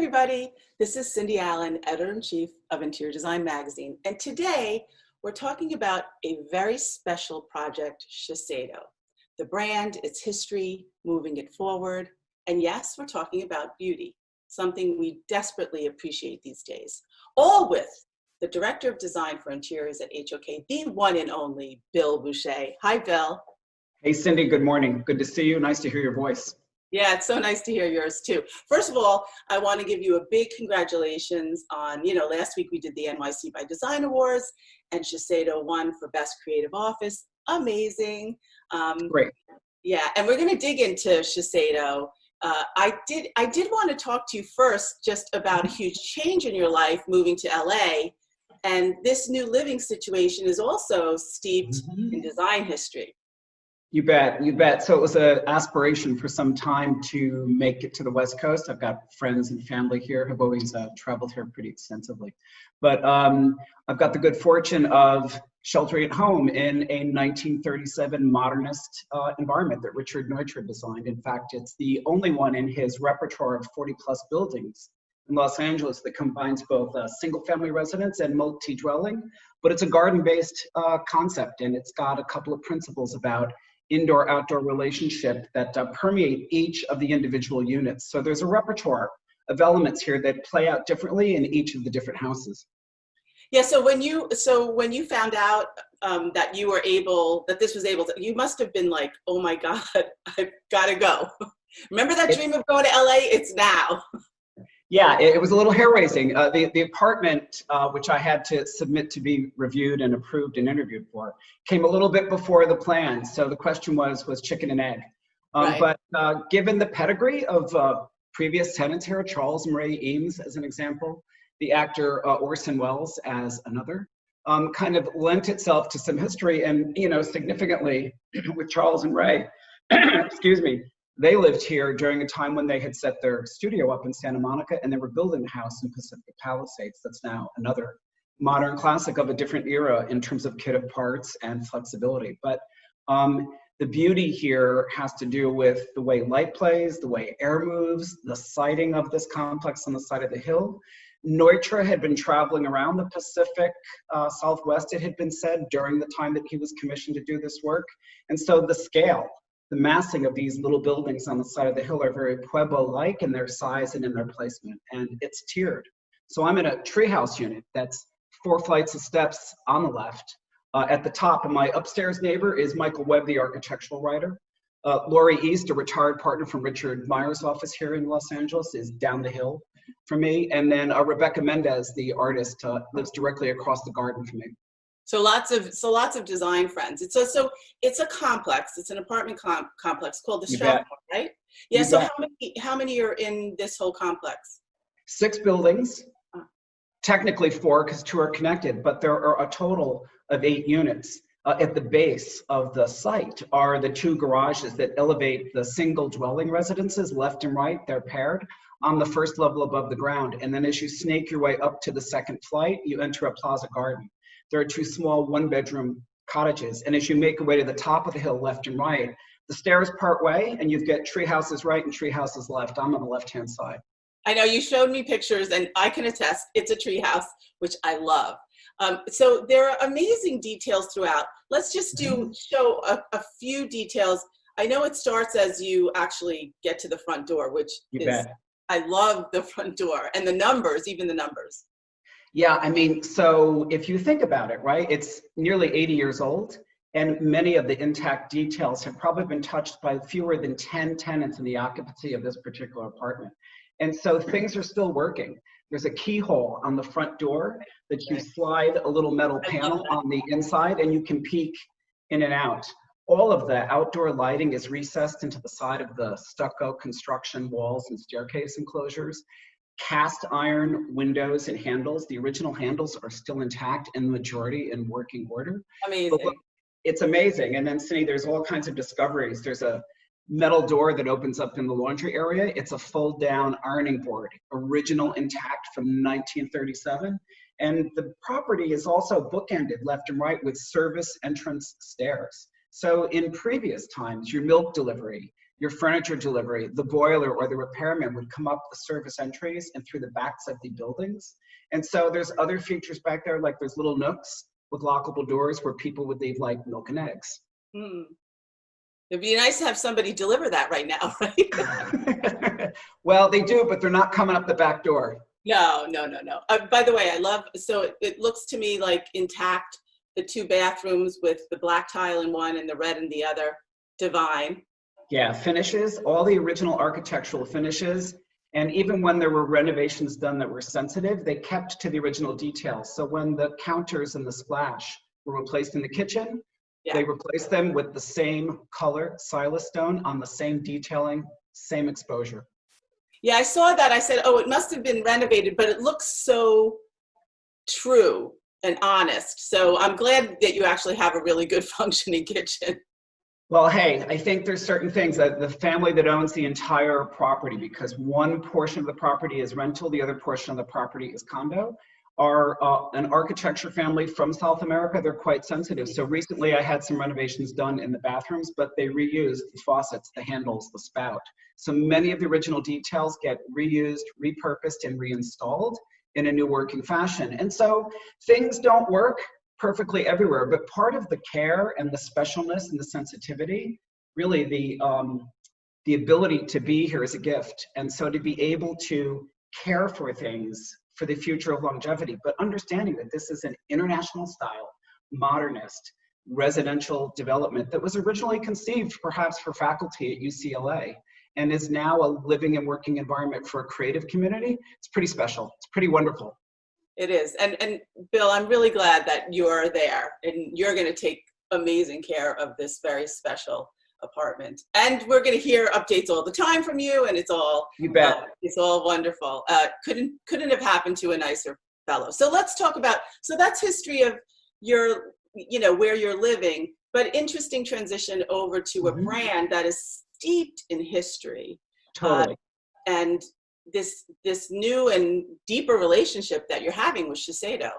everybody. This is Cindy Allen, Editor-in-Chief of Interior Design Magazine. And today we're talking about a very special project, Shiseido. The brand, its history, moving it forward. And yes, we're talking about beauty, something we desperately appreciate these days. All with the Director of Design for Interiors at HOK, the one and only Bill Bouchey. Hi, Bill. Hey, Cindy, good morning. Good to see you. Nice to hear your voice. Yeah, it's so nice to hear yours too. First of all, I want to give you a big congratulations on, last week we did the NYC by Design Awards and Shiseido won for Best Creative Office. Amazing. Great. Yeah, and we're going to dig into Shiseido. I did want to talk to you first just about a huge change in your life moving to LA. And this new living situation is also steeped in design history. You bet, you bet. So it was an aspiration for some time to make it to the West Coast. I've got friends and family here, have always traveled here pretty extensively. But I've got the good fortune of sheltering at home in a 1937 modernist environment that Richard Neutra designed. In fact, it's the only one in his repertoire of 40-plus buildings in Los Angeles that combines both single-family residence and multi-dwelling. But it's a garden-based concept, and it's got a couple of principles about indoor-outdoor relationship that permeate each of the individual units. So there's a repertoire of elements here that play out differently in each of the different houses. Yeah, so when you found out that you were that this was able to, you must have been like, oh my God, I've got to go. Remember that dream of going to LA? It's now. Yeah, it was a little hair-raising. The apartment, which I had to submit to be reviewed and approved and interviewed for, came a little bit before the plan. So the question was chicken and egg. Right. But given the pedigree of previous tenants here, Charles and Ray Eames as an example, the actor Orson Welles as another, kind of lent itself to some history. And, significantly with Charles and Ray, excuse me, they lived here during a time when they had set their studio up in Santa Monica and they were building a house in Pacific Palisades. That's now another modern classic of a different era in terms of kit of parts and flexibility. But the beauty here has to do with the way light plays, the way air moves, the siting of this complex on the side of the hill. Neutra had been traveling around the Pacific Southwest, it had been said, during the time that he was commissioned to do this work. And so the scale, the massing of these little buildings on the side of the hill are very Pueblo-like in their size and in their placement, and it's tiered. So I'm in a treehouse unit that's 4 flights of steps on the left. At the top, and my upstairs neighbor is Michael Webb, the architectural writer. Laurie East, a retired partner from Richard Meyer's office here in Los Angeles, is down the hill from me. And then Rebecca Mendez, the artist, lives directly across the garden from me. So lots of design friends. It's a complex. It's an apartment complex called the Stratmore, right? Yeah. So how many are in this whole complex? 6 buildings. Technically 4 because 2 are connected, but there are a total of 8 units. At the base of the site are the 2 garages that elevate the single dwelling residences left and right. They're paired on the first level above the ground. And then as you snake your way up to the second flight, you enter a plaza garden. There are 2 small 1-bedroom cottages. And as you make your way to the top of the hill, left and right, the stairs part way, and you've got tree houses right and tree houses left. I'm on the left-hand side. I know you showed me pictures, and I can attest it's a tree house, which I love. So there are amazing details throughout. Let's just show a few details. I know it starts as you actually get to the front door, which I love the front door and the numbers, even the numbers. Yeah, I mean, so if you think about it, right, it's nearly 80 years old, and many of the intact details have probably been touched by fewer than 10 tenants in the occupancy of this particular apartment. And so things are still working. There's a keyhole on the front door that you slide a little metal panel on the inside and you can peek in and out. All of the outdoor lighting is recessed into the side of the stucco construction walls and staircase enclosures. Cast iron windows and handles. The original handles are still intact and the majority in working order. Amazing. Look, it's amazing. And then, Cindy, there's all kinds of discoveries. There's a metal door that opens up in the laundry area. It's a fold-down ironing board, original intact from 1937. And the property is also bookended left and right with service entrance stairs. So in previous times, your milk delivery, your furniture delivery, the boiler or the repairman would come up the service entries and through the backs of the buildings. And so there's other features back there, like there's little nooks with lockable doors where people would leave like milk and eggs. Hmm. It'd be nice to have somebody deliver that right now, right? Well, they do, but they're not coming up the back door. No, no, no, no. By the way, I love, so it looks to me like intact, the 2 bathrooms with the black tile in one and the red in the other. Divine. Yeah, finishes, all the original architectural finishes. And even when there were renovations done that were sensitive, they kept to the original details. So when the counters and the splash were replaced in the kitchen, they replaced them with the same color, silas stone, on the same detailing, same exposure. Yeah, I saw that. I said, oh, it must have been renovated, but it looks so true and honest. So I'm glad that you actually have a really good functioning kitchen. Well, hey, I think there's certain things that the family that owns the entire property, because one portion of the property is rental, the other portion of the property is condo, are an architecture family from South America. They're quite sensitive. So recently I had some renovations done in the bathrooms, but they reused the faucets, the handles, the spout. So many of the original details get reused, repurposed, and reinstalled in a new working fashion. And so things don't work perfectly everywhere, but part of the care and the specialness and the sensitivity, really the ability to be here is a gift. And so to be able to care for things for the future of longevity, but understanding that this is an international style, modernist, residential development that was originally conceived perhaps for faculty at UCLA and is now a living and working environment for a creative community. It's pretty special. It's pretty wonderful. It is. And Bill, I'm really glad that you're there and you're going to take amazing care of this very special apartment. And we're going to hear updates all the time from you, and it's all, you bet. It's all wonderful. Couldn't have happened to a nicer fellow. So let's talk about, so that's history of your, you know, where you're living, but interesting transition over to a brand that is steeped in history. Totally. And this new and deeper relationship that you're having with Shiseido.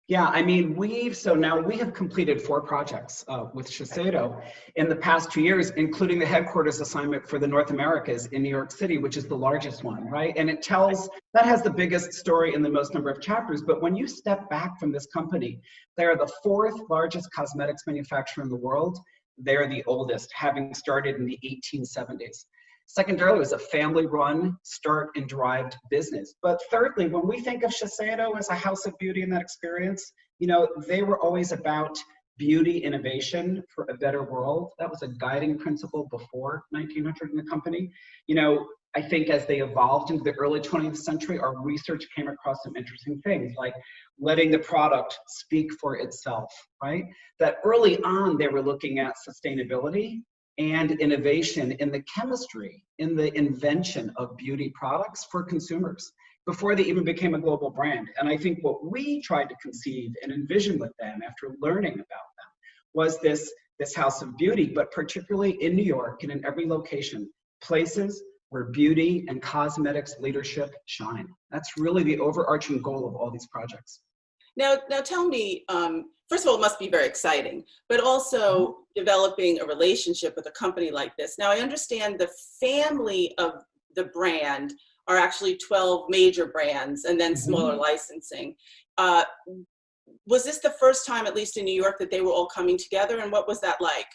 Yeah, I mean, so now we have completed 4 projects with Shiseido in the past 2 years, including the headquarters assignment for the North Americas in New York City, which is the largest one, right? And it tells, that has the biggest story and the most number of chapters. But when you step back from this company, they are the 4th largest cosmetics manufacturer in the world. They're the oldest, having started in the 1870s. Secondarily, it was a family-run, start and derived business. But thirdly, when we think of Shiseido as a house of beauty in that experience, you know, they were always about beauty innovation for a better world. That was a guiding principle before 1900 in the company. You know, I think as they evolved into the early 20th century, our research came across some interesting things, like letting the product speak for itself, right? That early on, they were looking at sustainability and innovation in the chemistry, in the invention of beauty products for consumers before they even became a global brand. And I think what we tried to conceive and envision with them after learning about them was this house of beauty, but particularly in New York and in every location, places where beauty and cosmetics leadership shine. That's really the overarching goal of all these projects. Now tell me, first of all, it must be very exciting, but also developing a relationship with a company like this. Now, I understand the family of the brand are actually 12 major brands and then smaller licensing. Was this the first time, at least in New York, that they were all coming together, and what was that like?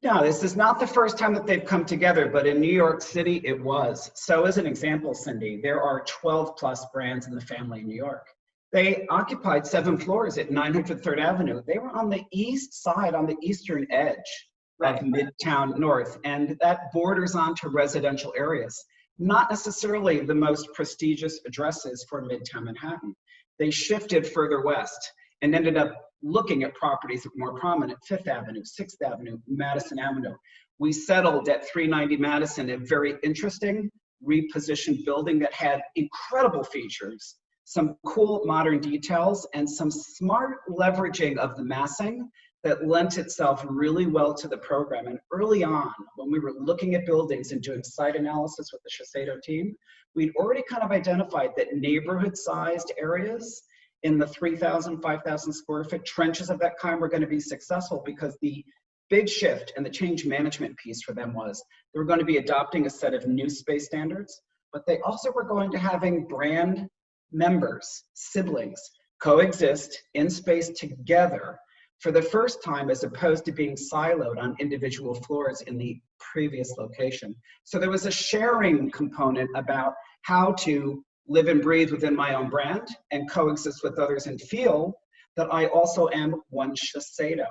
No, this is not the first time that they've come together, but in New York City, it was. So as an example, Cindy, there are 12 plus brands in the family in New York. They occupied 7 floors at 900 3rd Avenue. They were on the east side, on the eastern edge of Midtown North, and that borders onto residential areas. Not necessarily the most prestigious addresses for Midtown Manhattan. They shifted further west and ended up looking at properties that were more prominent: 5th Avenue, 6th Avenue, Madison Avenue. We settled at 390 Madison, a very interesting repositioned building that had incredible features, some cool modern details, and some smart leveraging of the massing that lent itself really well to the program. And early on, when we were looking at buildings and doing site analysis with the Shiseido team, we'd already kind of identified that neighborhood-sized areas in the 3,000, 5,000 square foot trenches of that kind were going to be successful, because the big shift, and the change management piece for them was they were going to be adopting a set of new space standards, but they also were going to having brand members, siblings, coexist in space together for the first time, as opposed to being siloed on individual floors in the previous location. So there was a sharing component about how to live and breathe within my own brand and coexist with others and feel that I also am one Shiseido.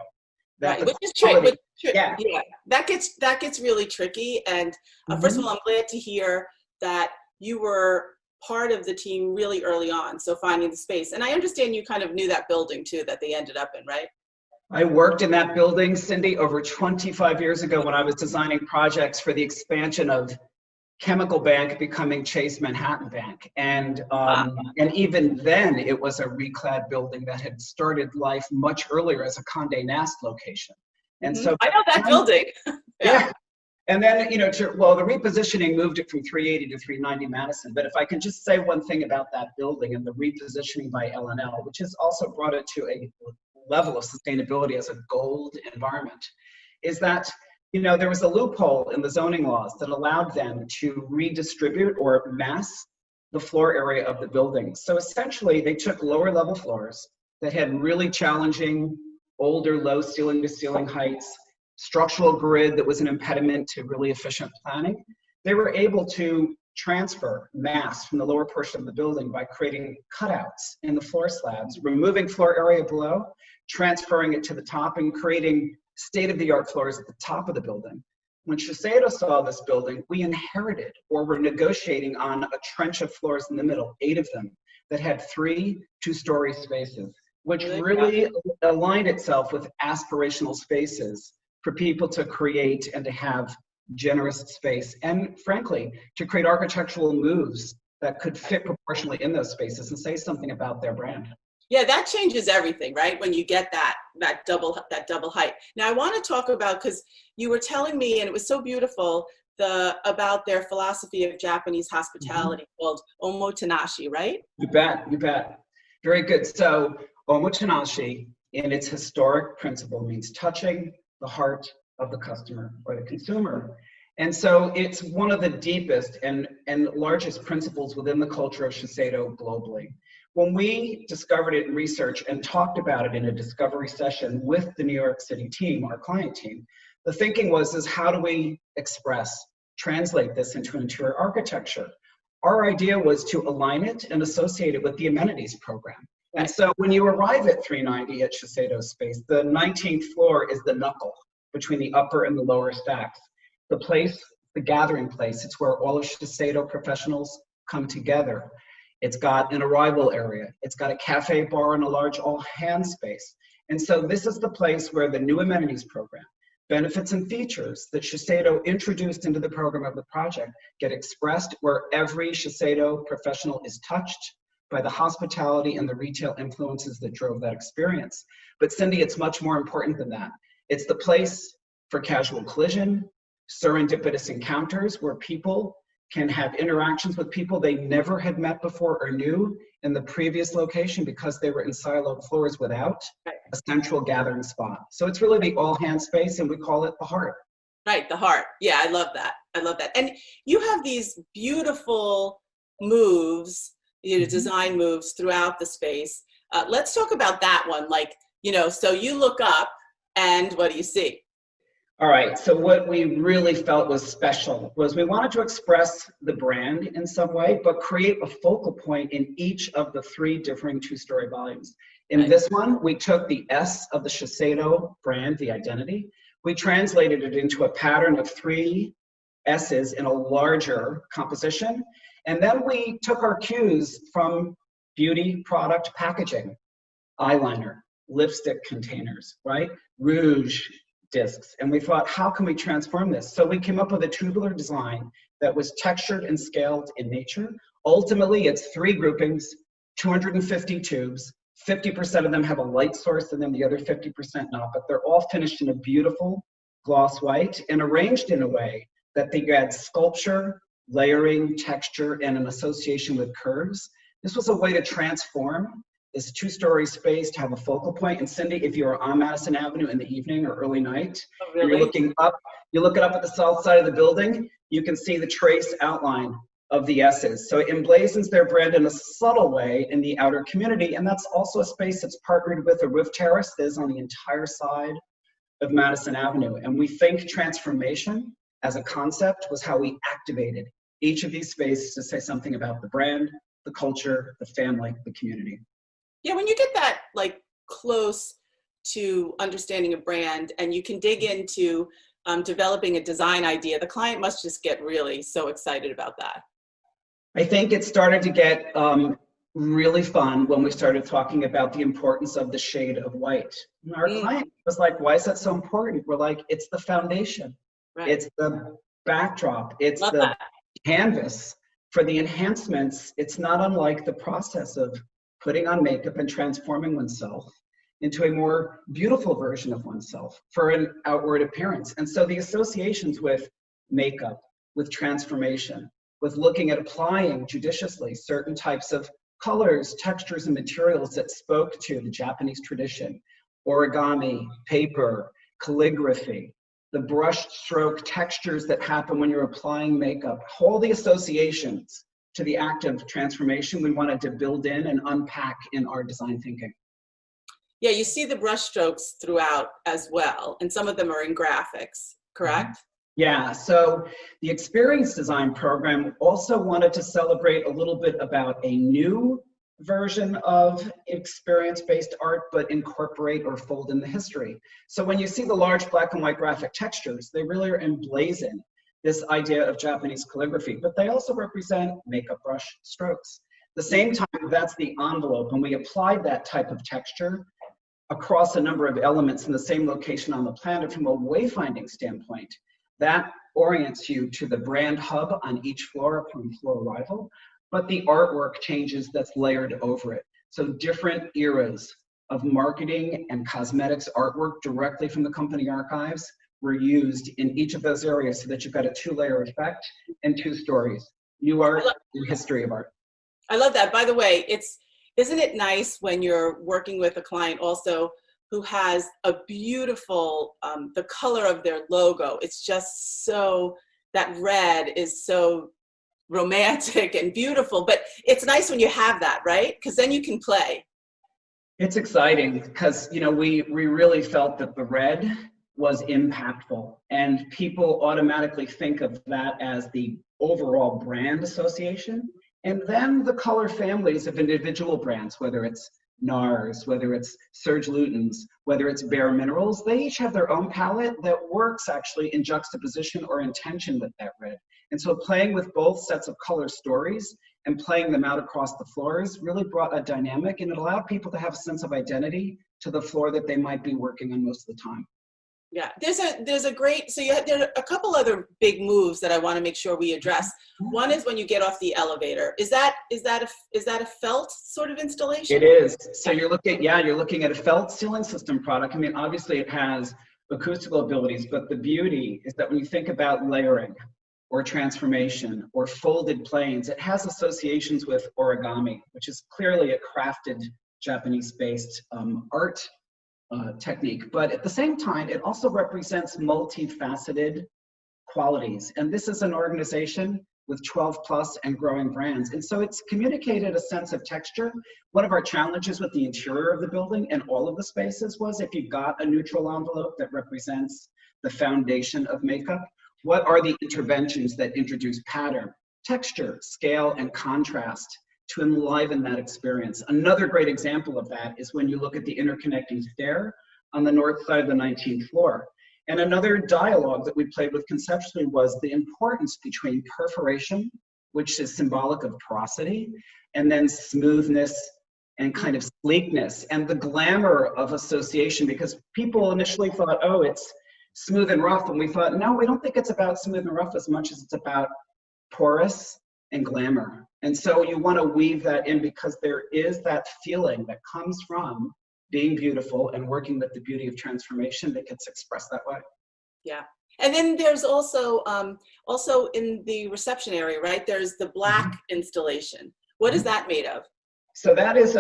Right, which is tricky. Yeah. Yeah, that gets really tricky. And first of all, I'm glad to hear that you were part of the team really early on, so finding the space. And I understand you kind of knew that building too that they ended up in, right? I worked in that building, Cindy, over 25 years ago when I was designing projects for the expansion of Chemical Bank becoming Chase Manhattan Bank. And even then, it was a reclad building that had started life much earlier as a Condé Nast location. And so I know that building. Yeah. And then, the repositioning moved it from 380 to 390 Madison. But if I can just say one thing about that building and the repositioning by L&L, which has also brought it to a level of sustainability as a gold environment, is that there was a loophole in the zoning laws that allowed them to redistribute or mass the floor area of the building. So essentially, they took lower level floors that had really challenging, older, low ceiling to ceiling heights, structural grid that was an impediment to really efficient planning. They were able to transfer mass from the lower portion of the building by creating cutouts in the floor slabs, removing floor area below, transferring it to the top, and creating state-of-the-art floors at the top of the building. When Shiseido saw this building, we inherited or were negotiating on a trench of floors in the middle, 8 of them, that had 3 two-story spaces, which really aligned itself with aspirational spaces for people to create and to have generous space, and frankly, to create architectural moves that could fit proportionally in those spaces and say something about their brand. Yeah, that changes everything, right? When you get that double height. Now I want to talk about, because you were telling me, and it was so beautiful, about their philosophy of Japanese hospitality called omotenashi, right? You bet. Very good. So omotenashi, in its historic principle, means touching the heart of the customer or the consumer. And so it's one of the deepest and largest principles within the culture of Shiseido globally. When we discovered it in research and talked about it in a discovery session with the New York City team, our client team, the thinking was how do we translate this into interior architecture? Our idea was to align it and associate it with the amenities program. And so when you arrive at 390 at Shiseido space, the 19th floor is the knuckle between the upper and the lower stacks. The place, the gathering place, it's where all of Shiseido professionals come together. It's got an arrival area. It's got a cafe bar and a large all-hands space. And so this is the place where the new amenities program, benefits and features that Shiseido introduced into the program of the project get expressed, where every Shiseido professional is touched by the hospitality and the retail influences that drove that experience. But Cindy, it's much more important than that. It's the place for casual collision, serendipitous encounters where people can have interactions with people they never had met before or knew in the previous location because they were in siloed floors without a central gathering spot. So it's really the all-hand space, and we call it the heart. Right, the heart. Yeah, I love that. And you have these beautiful moves, design moves throughout the space. Let's talk about that one. So you look up and what do you see? All right, so what we really felt was special was we wanted to express the brand in some way, but create a focal point in each of the 3 differing 2-story volumes. In this one, we took the S of the Shiseido brand, the identity, we translated it into a pattern of 3 S's in a larger composition, and then we took our cues from beauty product packaging, eyeliner, lipstick containers, right? Rouge discs. And we thought, how can we transform this? So we came up with a tubular design that was textured and scaled in nature. Ultimately, it's 3 groupings, 250 tubes. 50% of them have a light source and then the other 50% not, but they're all finished in a beautiful gloss white and arranged in a way that they add sculpture, layering, texture, and an association with curves. This was a way to transform this 2-story space to have a focal point. And Cindy, if you're on Madison Avenue in the evening or early night, Oh, and really? you're looking up at the south side of the building, you can see the trace outline of the S's. So it emblazons their brand in a subtle way in the outer community. And that's also a space that's partnered with a roof terrace that is on the entire side of Madison Avenue. And we think transformation as a concept was how we activated each of these spaces to say something about the brand, the culture, the family, the community. Yeah, when you get that like close to understanding a brand and you can dig into developing a design idea, the client must just get really so excited about that. I think it started to get really fun when we started talking about the importance of the shade of white. And our client was like, why is that so important? We're like, it's the foundation. Right. It's the backdrop. It's Love the that. canvas for the enhancements. It's not unlike the process of putting on makeup and transforming oneself into a more beautiful version of oneself for an outward appearance. And so the associations with makeup, with transformation, with looking at applying judiciously certain types of colors, textures, and materials that spoke to the Japanese tradition, origami, paper, calligraphy, the brush stroke textures that happen when you're applying makeup, all the associations to the act of transformation we wanted to build in and unpack in our design thinking. Yeah, you see the brush strokes throughout as well, and some of them are in graphics, correct? Yeah, so the experience design program also wanted to celebrate a little bit about a new version of experience-based art, but incorporate or fold in the history. So when you see the large black and white graphic textures, they really are emblazoned this idea of Japanese calligraphy, but they also represent makeup brush strokes. At the same time, that's the envelope, and we applied that type of texture across a number of elements in the same location on the planet from a wayfinding standpoint. That orients you to the brand hub on each floor upon floor arrival, but the artwork changes that's layered over it. So different eras of marketing and cosmetics artwork directly from the company archives were used in each of those areas so that you've got a 2-layer effect and 2 stories, new art and history of art. I love that. By the way, isn't it nice when you're working with a client also who has a beautiful, the color of their logo, it's just so, that red is so romantic and beautiful, but it's nice when you have that, right? Because then you can play. It's exciting because, you know, we really felt that the red was impactful and people automatically think of that as the overall brand association. And then the color families of individual brands, whether it's NARS, whether it's Serge Lutens, whether it's Bare Minerals, they each have their own palette that works actually in juxtaposition or in tension with that red. And so playing with both sets of color stories and playing them out across the floors really brought a dynamic, and it allowed people to have a sense of identity to the floor that they might be working on most of the time. Yeah, there's a great, so there are a couple other big moves that I want to make sure we address. One is when you get off the elevator. Is that a felt sort of installation? It is. So you're looking at a felt ceiling system product. I mean, obviously it has acoustical abilities, but the beauty is that when you think about layering or transformation or folded planes, it has associations with origami, which is clearly a crafted Japanese-based art technique, but at the same time, it also represents multifaceted qualities. And this is an organization with 12 plus and growing brands. And so it's communicated a sense of texture. One of our challenges with the interior of the building and all of the spaces was if you've got a neutral envelope that represents the foundation of makeup, what are the interventions that introduce pattern, texture, scale, and contrast to enliven that experience? Another great example of that is when you look at the interconnecting stair on the north side of the 19th floor. And another dialogue that we played with conceptually was the importance between perforation, which is symbolic of porosity, and then smoothness and kind of sleekness and the glamour of association, because people initially thought, oh, it's smooth and rough. And we thought, no, we don't think it's about smooth and rough as much as it's about porous and glamour. And so you want to weave that in because there is that feeling that comes from being beautiful and working with the beauty of transformation that gets expressed that way. Yeah. And then there's also in the reception area, right? There's the black installation. What is that made of? So that is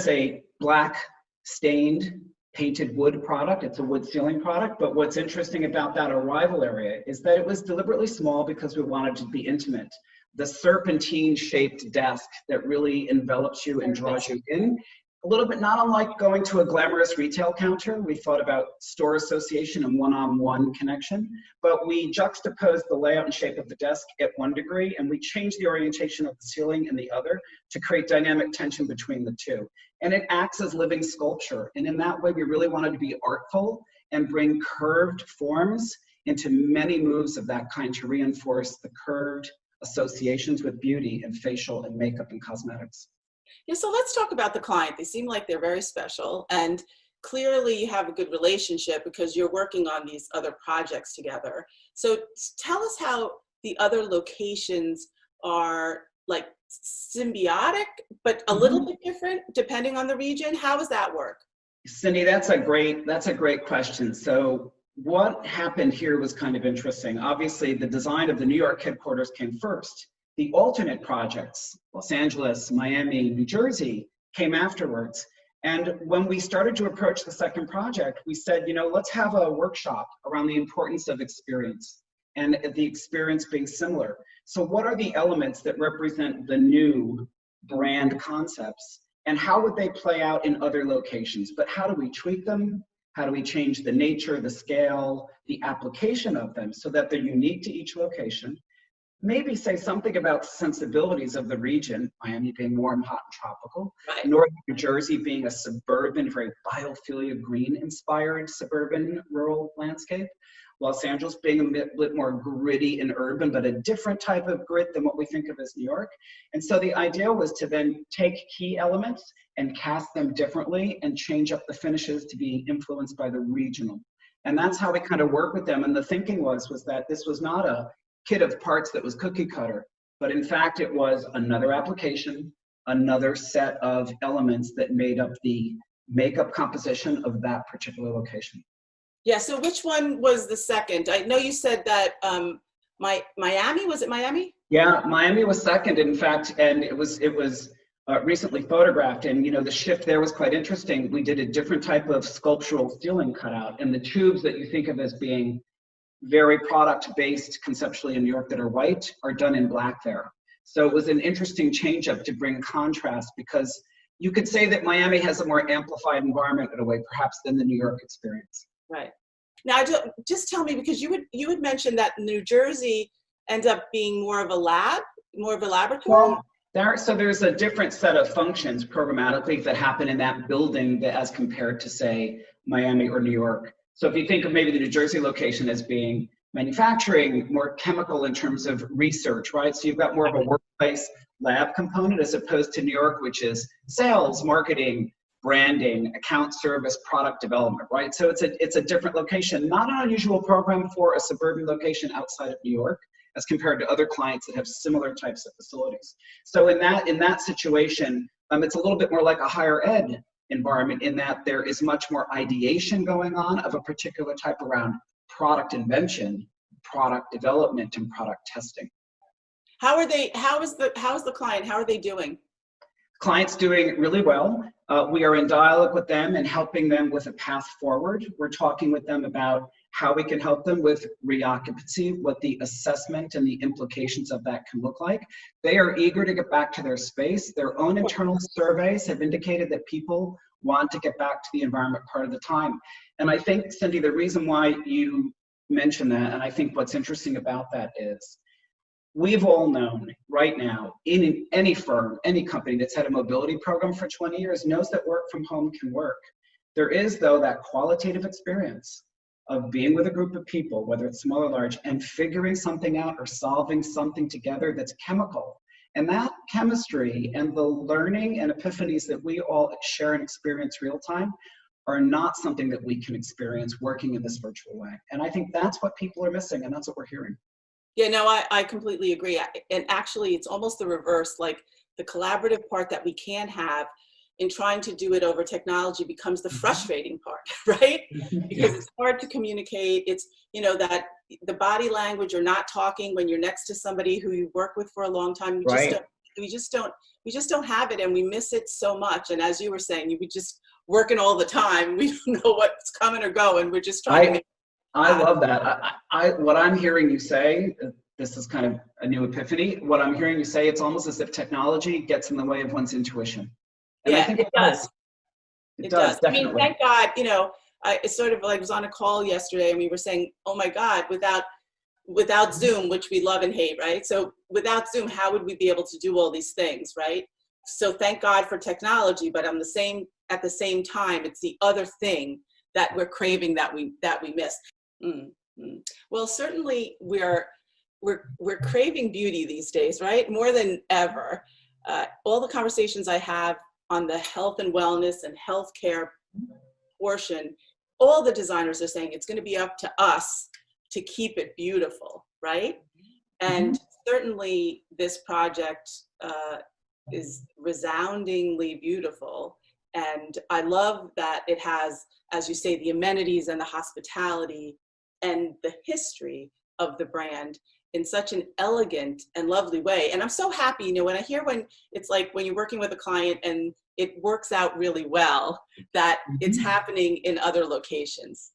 a black stained painted wood product. It's a wood ceiling product, but what's interesting about that arrival area is that it was deliberately small because we wanted to be intimate. The serpentine shaped desk that really envelops you and draws you in. A little bit not unlike going to a glamorous retail counter. We thought about store association and one-on-one connection, but we juxtaposed the layout and shape of the desk at one degree, and we changed the orientation of the ceiling in the other to create dynamic tension between the two. And it acts as living sculpture. And in that way, we really wanted to be artful and bring curved forms into many moves of that kind to reinforce the curved associations with beauty and facial and makeup and cosmetics. Yeah, so let's talk about the client. They seem like they're very special, and clearly you have a good relationship because you're working on these other projects together. So tell us how the other locations are like symbiotic, but a little bit different depending on the region. How does that work? Cindy, that's a great question. So what happened here was kind of interesting. Obviously, the design of the New York headquarters came first. The alternate projects, Los Angeles, Miami, New Jersey, came afterwards. And when we started to approach the second project, we said, you know, let's have a workshop around the importance of experience and the experience being similar. So what are the elements that represent the new brand concepts and how would they play out in other locations? But how do we tweak them? How do we change the nature, the scale, the application of them so that they're unique to each location? Maybe say something about sensibilities of the region, Miami being warm, hot, and tropical, Right. Northern New Jersey being a suburban, very biophilia green-inspired suburban rural landscape, Los Angeles being a bit more gritty and urban, but a different type of grit than what we think of as New York. And so the idea was to then take key elements and cast them differently and change up the finishes to be influenced by the regional. And that's how we kind of work with them. And the thinking was that this was not a kit of parts that was cookie cutter, but in fact it was another application, another set of elements that made up the makeup composition of that particular location. Yeah, so which one was the second? I know you said that Miami, was it Miami? Yeah, Miami was second, in fact, and it was recently photographed, and you know the shift there was quite interesting. We did a different type of sculptural ceiling cutout, and the tubes that you think of as being very product-based conceptually in New York that are white are done in black there. So it was an interesting change up to bring contrast because you could say that Miami has a more amplified environment in a way perhaps than the New York experience. Right. Now just tell me, because you had mentioned that New Jersey ends up being more of a laboratory? Well, there's a different set of functions programmatically that happen in that building as compared to say Miami or New York. So if you think of maybe the New Jersey location as being manufacturing, more chemical in terms of research, right? So you've got more of a workplace lab component as opposed to New York, which is sales, marketing, branding, account service, product development, right? So it's a different location, not an unusual program for a suburban location outside of New York as compared to other clients that have similar types of facilities. So in that situation, it's a little bit more like a higher ed environment in that there is much more ideation going on of a particular type around product invention, product development, and product testing. How is the client? How are they doing? Client's doing really well. We are in dialogue with them and helping them with a path forward. We're talking with them about how we can help them with reoccupancy, what the assessment and the implications of that can look like. They are eager to get back to their space. Their own internal surveys have indicated that people want to get back to the environment part of the time. And I think, Cindy, the reason why you mentioned that, and I think what's interesting about that is, we've all known right now, in any firm, any company that's had a mobility program for 20 years knows that work from home can work. There is, though, that qualitative experience of being with a group of people, whether it's small or large, and figuring something out or solving something together that's chemical. And that chemistry and the learning and epiphanies that we all share and experience real time are not something that we can experience working in this virtual way. And I think that's what people are missing, and that's what we're hearing. Yeah, no, I completely agree. And actually, it's almost the reverse. Like the collaborative part that we can have in trying to do it over technology becomes the frustrating part, right? Because it's hard to communicate. It's, you know, that the body language or not talking when you're next to somebody who you work with for a long time, you just don't we just don't have it, and we miss it so much. And as you were saying, we just working all the time. We don't know what's coming or going. We're just trying to make I love that. What I'm hearing you say, this is kind of a new epiphany. What I'm hearing you say, it's almost as if technology gets in the way of one's intuition. And yeah, I think it does. It does, definitely. I mean, thank God, I sort of like was on a call yesterday and we were saying, oh my God, without Zoom, which we love and hate, right? So without Zoom, how would we be able to do all these things, right? So thank God for technology, but at the same time, it's the other thing that we're craving that we miss. Well, certainly we're craving beauty these days, right? More than ever. All the conversations I have on the health and wellness and healthcare portion, all the designers are saying it's going to be up to us to keep it beautiful, right? And certainly this project is resoundingly beautiful. And I love that it has, as you say, the amenities and the hospitality and the history of the brand in such an elegant and lovely way. And I'm so happy, when I hear when it's like when you're working with a client and it works out really well, that it's happening in other locations.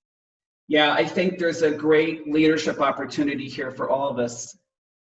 Yeah, I think there's a great leadership opportunity here for all of us.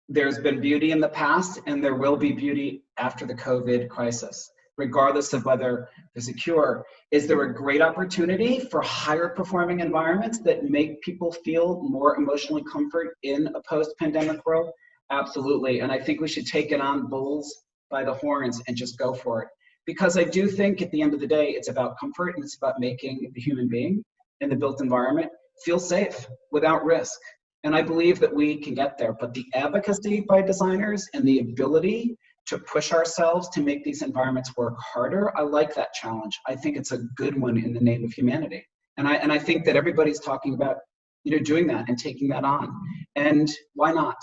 There's been beauty in the past, and there will be beauty after the COVID crisis, regardless of whether there's a cure. Is there a great opportunity for higher performing environments that make people feel more emotionally comfort in a post-pandemic world? Absolutely, and I think we should take it on bulls by the horns and just go for it. Because I do think at the end of the day, it's about comfort and it's about making the human being in the built environment feel safe without risk. And I believe that we can get there, but the advocacy by designers and the ability to push ourselves to make these environments work harder, I like that challenge. I think it's a good one in the name of humanity. And I think that everybody's talking about, doing that and taking that on. And why not,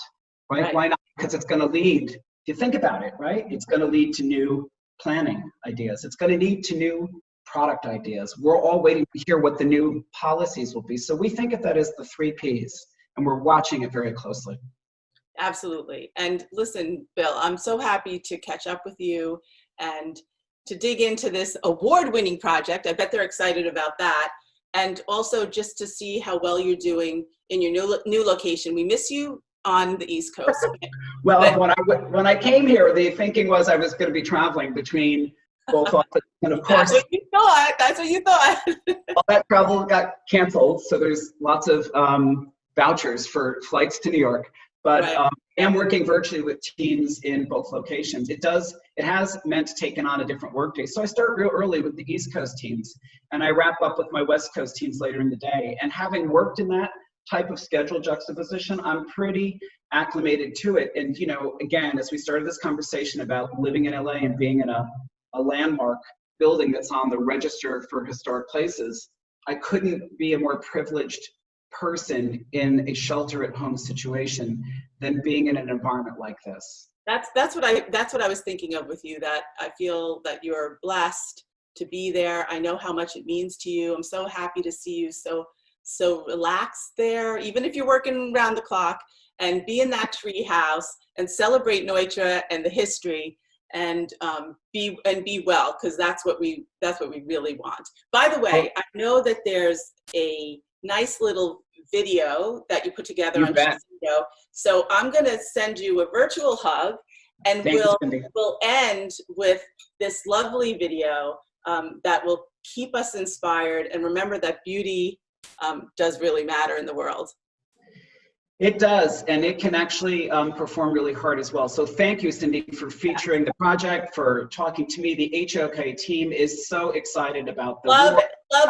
right? Why not? Because it's gonna lead, if you think about it, right? It's gonna lead to new planning ideas. It's gonna lead to new product ideas. We're all waiting to hear what the new policies will be. So we think of that as the 3 Ps, and we're watching it very closely. Absolutely. And listen, Bill, I'm so happy to catch up with you and to dig into this award-winning project. I bet they're excited about that. And also just to see how well you're doing in your new location. We miss you on the East Coast. Well, when I came here, the thinking was I was going to be traveling between both offices. And of course, that's what you thought. That's what you thought. All that travel got canceled. So there's lots of vouchers for flights to New York. But I am working virtually with teams in both locations. It has meant taking on a different workday. So I start real early with the East Coast teams, and I wrap up with my West Coast teams later in the day. And having worked in that type of schedule juxtaposition, I'm pretty acclimated to it. And again, as we started this conversation about living in LA and being in a landmark building that's on the register for historic places, I couldn't be a more privileged person in a shelter-at-home situation than being in an environment like this. That's what I was thinking of with you, that I feel that you're blessed to be there. I know how much it means to you. I'm so happy to see you so relaxed there, even if you're working around the clock, and be in that tree house and celebrate Neutra and the history, and be well, because that's what we really want. By the way, I know that there's a nice little video that you put together on SANDOW. So I'm going to send you a virtual hug, and we'll end with this lovely video that will keep us inspired, and remember that beauty does really matter in the world. It does, and it can actually perform really hard as well. So thank you, Cindy, for featuring the project, for talking to me. The HOK team is so excited about the love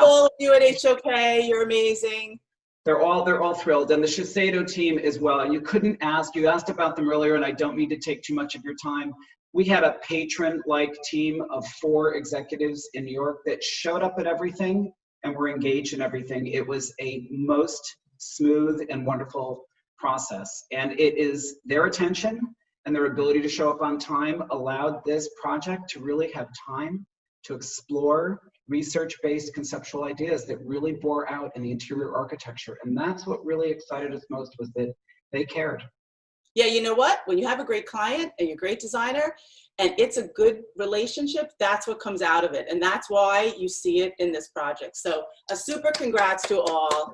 all of you at HOK. You're amazing. They're all thrilled, and the Shiseido team as well. And you asked about them earlier, and I don't mean to take too much of your time. We had a patron-like team of 4 executives in New York that showed up at everything and were engaged in everything. It was a most smooth and wonderful process, and it is their attention and their ability to show up on time allowed this project to really have time to explore research-based conceptual ideas that really bore out in the interior architecture. And that's what really excited us most, was that they cared. Yeah, you know what? When you have a great client and you're a great designer, and it's a good relationship, that's what comes out of it. And that's why you see it in this project. So a super congrats to all.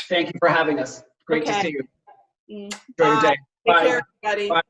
Thank you for having us. Great to Okay. see you. Enjoy your Bye. day. Take Bye. care, everybody. Bye.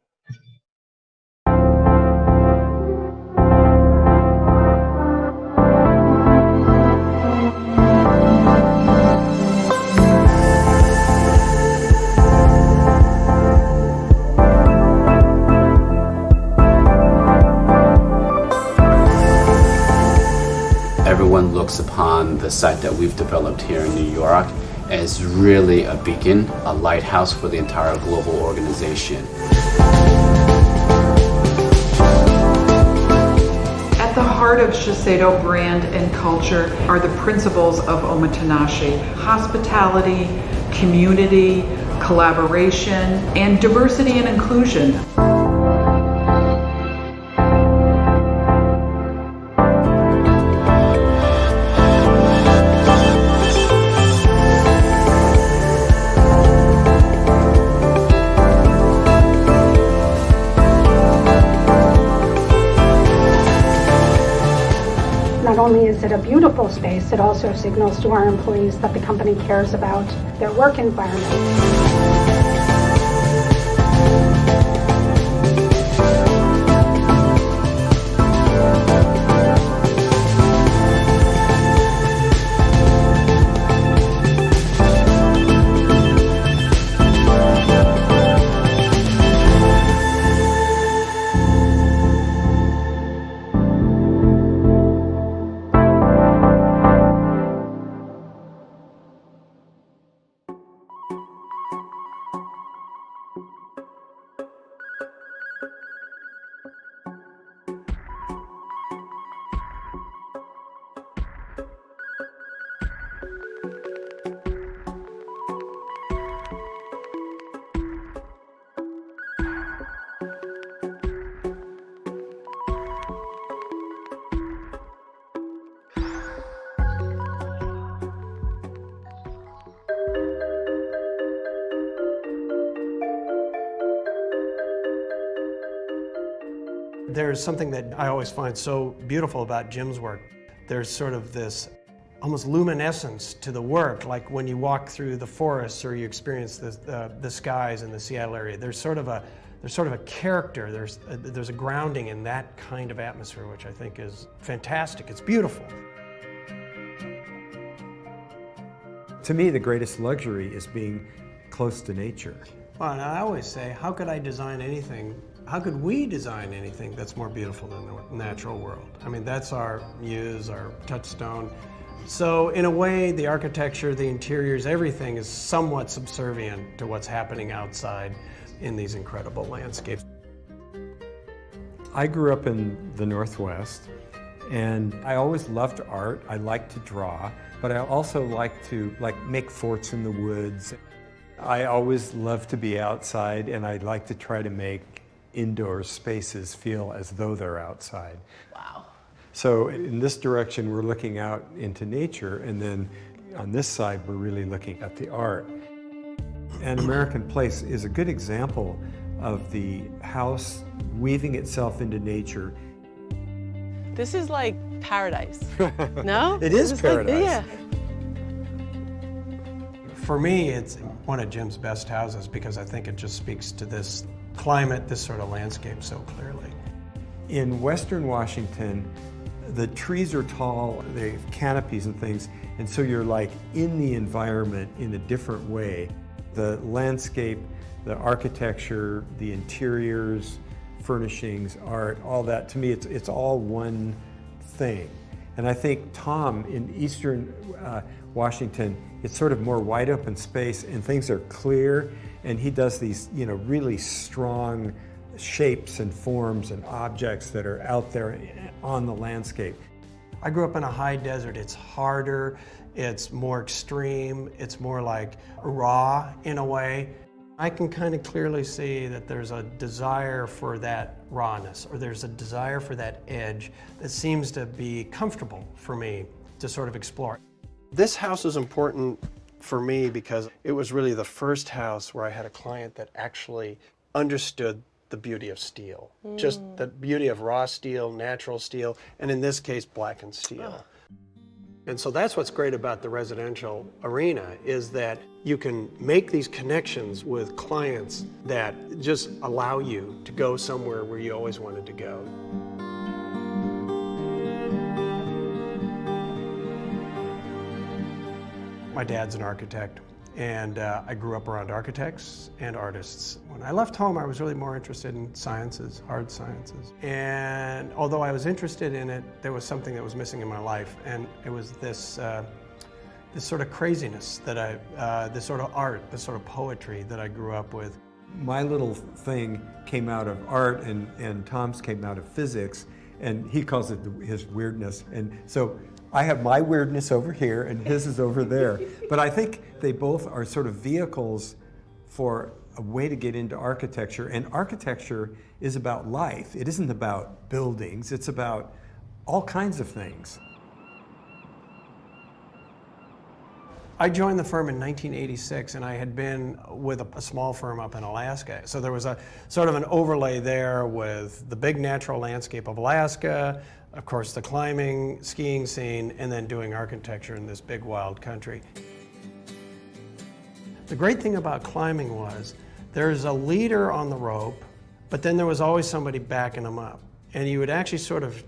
Everyone looks upon the site that we've developed here in New York as really a beacon, a lighthouse for the entire global organization. At the heart of Shiseido brand and culture are the principles of Omotenashi: hospitality, community, collaboration, and diversity and inclusion. Not only is it a beautiful space, it also signals to our employees that the company cares about their work environment. There's something that I always find so beautiful about Jim's work. There's sort of this almost luminescence to the work, like when you walk through the forests or you experience the skies in the Seattle area. There's sort of a character, there's a grounding in that kind of atmosphere, which I think is fantastic. It's beautiful. To me, the greatest luxury is being close to nature. Well, and I always say, how could I design anything? How could we design anything that's more beautiful than the natural world? I mean, that's our muse, our touchstone. So in a way, the architecture, the interiors, everything is somewhat subservient to what's happening outside in these incredible landscapes. I grew up in the Northwest, and I always loved art. I liked to draw, but I also like to make forts in the woods. I always loved to be outside, and I like to try to make indoor spaces feel as though they're outside. Wow. So in this direction, we're looking out into nature, and then on this side, we're really looking at the art. And American Place is a good example of the house weaving itself into nature. This is like paradise. No? It is paradise. yeah. For me, it's one of Jim's best houses because I think it just speaks to this climate, this sort of landscape so clearly. In Western Washington, the trees are tall, they have canopies and things, and so you're like in the environment in a different way. The landscape, the architecture, the interiors, furnishings, art, all that, to me, it's all one thing. And I think Tom, in Eastern Washington, it's sort of more wide open space and things are clear, and he does these, really strong shapes and forms and objects that are out there on the landscape. I grew up in a high desert. It's harder, it's more extreme, it's more like raw in a way. I can kind of clearly see that there's a desire for that rawness, or there's a desire for that edge that seems to be comfortable for me to sort of explore. This house is important for me because it was really the first house where I had a client that actually understood the beauty of steel, just the beauty of raw steel, natural steel, and in this case, blackened steel. And so that's what's great about the residential arena, is that you can make these connections with clients that just allow you to go somewhere where you always wanted to go. My dad's an architect, and I grew up around architects and artists. When I left home, I was really more interested in sciences, hard sciences. And although I was interested in it, there was something that was missing in my life, and it was this sort of craziness that this sort of art, this sort of poetry that I grew up with. My little thing came out of art, and Tom's came out of physics, and he calls it his weirdness. And so I have my weirdness over here, and his is over there. But I think they both are sort of vehicles for a way to get into architecture. And architecture is about life. It isn't about buildings. It's about all kinds of things. I joined the firm in 1986, and I had been with a small firm up in Alaska. So there was a sort of an overlay there with the big natural landscape of Alaska, of course the climbing, skiing scene, and then doing architecture in this big wild country. The great thing about climbing was there's a leader on the rope, but then there was always somebody backing them up. And you would actually sort of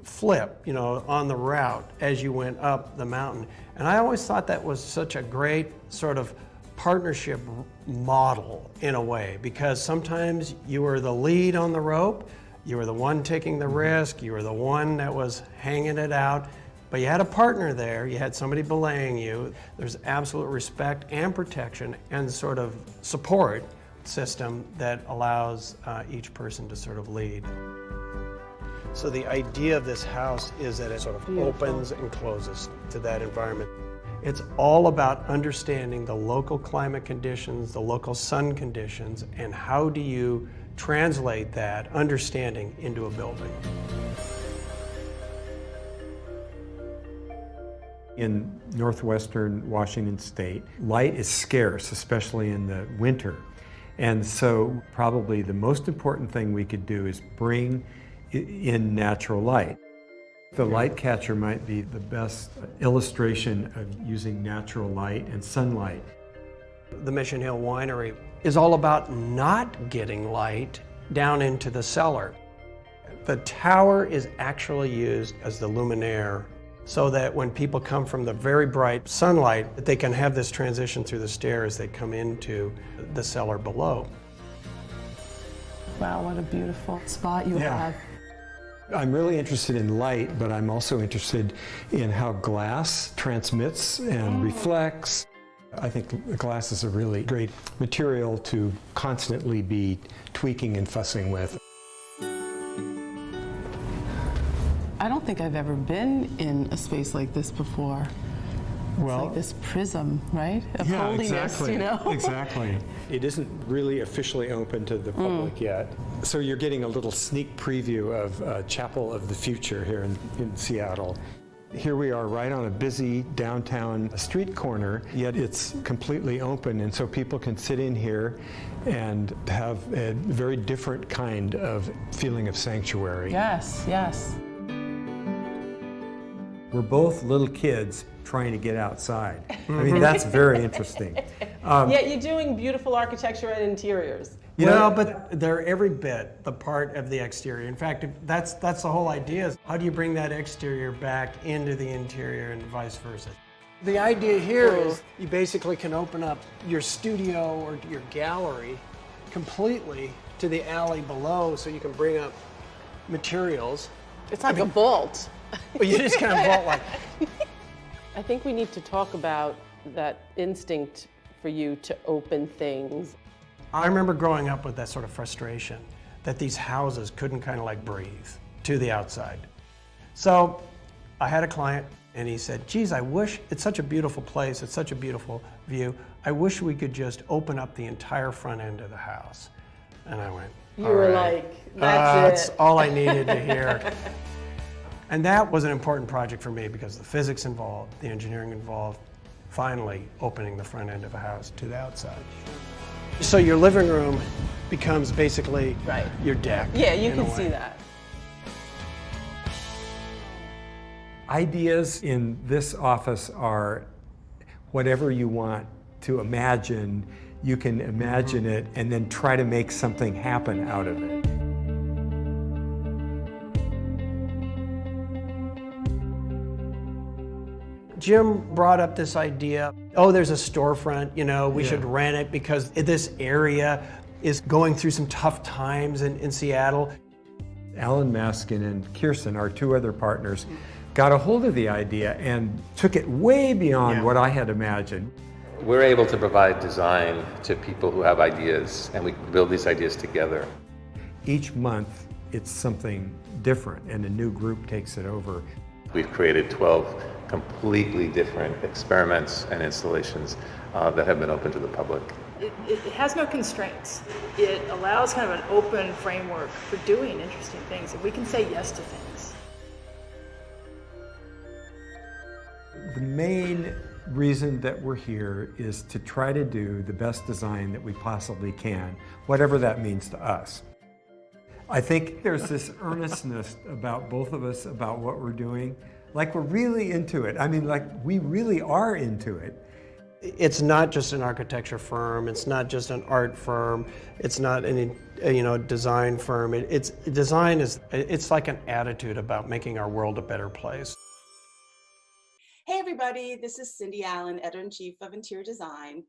flip, on the route as you went up the mountain. And I always thought that was such a great sort of partnership model in a way, because sometimes you were the lead on the rope, you were the one taking the risk, you were the one that was hanging it out, but you had a partner there, you had somebody belaying you. There's absolute respect and protection and sort of support system that allows each person to sort of lead. So the idea of this house is that it sort of opens and closes to that environment. It's all about understanding the local climate conditions, the local sun conditions, and how do you translate that understanding into a building. In northwestern Washington state, light is scarce, especially in the winter. And so probably the most important thing we could do is bring in natural light. The light catcher might be the best illustration of using natural light and sunlight. The Mission Hill Winery is all about not getting light down into the cellar. The tower is actually used as the luminaire so that when people come from the very bright sunlight, that they can have this transition through the stair as they come into the cellar below. Wow, what a beautiful spot you have. I'm really interested in light, but I'm also interested in how glass transmits and reflects. I think glass is a really great material to constantly be tweaking and fussing with. I don't think I've ever been in a space like this before. It's like this prism, right? Of holiness, Exactly. It isn't really officially open to the public yet. So you're getting a little sneak preview of Chapel of the Future here in Seattle. Here we are right on a busy downtown street corner, yet it's completely open, and so people can sit in here and have a very different kind of feeling of sanctuary. Yes, yes. We're both little kids trying to get outside. I mean, that's very interesting. Yet you're doing beautiful architecture and interiors. Well, but they're every bit the part of the exterior. In fact, that's the whole idea, is how do you bring that exterior back into the interior and vice versa? The idea here is you basically can open up your studio or your gallery completely to the alley below, so you can bring up materials. It's like a vault. Well, you just kind of vault like. I think we need to talk about that instinct for you to open things. I remember growing up with that sort of frustration that these houses couldn't kind of like breathe to the outside. So I had a client and he said, geez, I wish, it's such a beautiful place, it's such a beautiful view, I wish we could just open up the entire front end of the house. And I went, you were like, that's all I needed to hear. And that was an important project for me because the physics involved, the engineering involved, finally opening the front end of a house to the outside. So your living room becomes basically your deck. Yeah, you in a can see way. that. Ideas in this office are whatever you want to imagine, you can imagine it and then try to make something happen out of it. Jim brought up this idea, oh, there's a storefront, you know, we should rent it because this area is going through some tough times in Seattle. Alan Maskin and Kirsten, our two other partners, got a hold of the idea and took it way beyond what I had imagined. We're able to provide design to people who have ideas, and we build these ideas together. Each month, it's something different, and a new group takes it over. We've created 12 completely different experiments and installations that have been open to the public. It has no constraints. It allows kind of an open framework for doing interesting things, and we can say yes to things. The main reason that we're here is to try to do the best design that we possibly can, whatever that means to us. I think there's this earnestness about both of us about what we're doing, like we're really into it. I mean, like we really are into it. It's not just an architecture firm, it's not just an art firm, it's not any design firm. Design is like an attitude about making our world a better place. Hey everybody, this is Cindy Allen, Editor-in-Chief of Interior Design.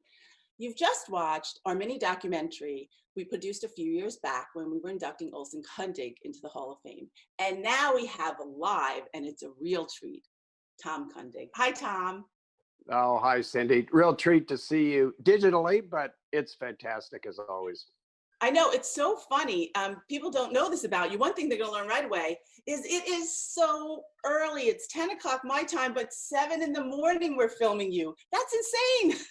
You've just watched our mini documentary we produced a few years back when we were inducting Olson Kundig into the Hall of Fame. And now we have a live, and it's a real treat, Tom Kundig. Hi, Tom. Oh, hi, Cindy. Real treat to see you digitally, but it's fantastic as always. I know, it's so funny. People don't know this about you. One thing they're going to learn right away is it is so early. It's 10 o'clock my time, but 7 in the morning we're filming you. That's insane.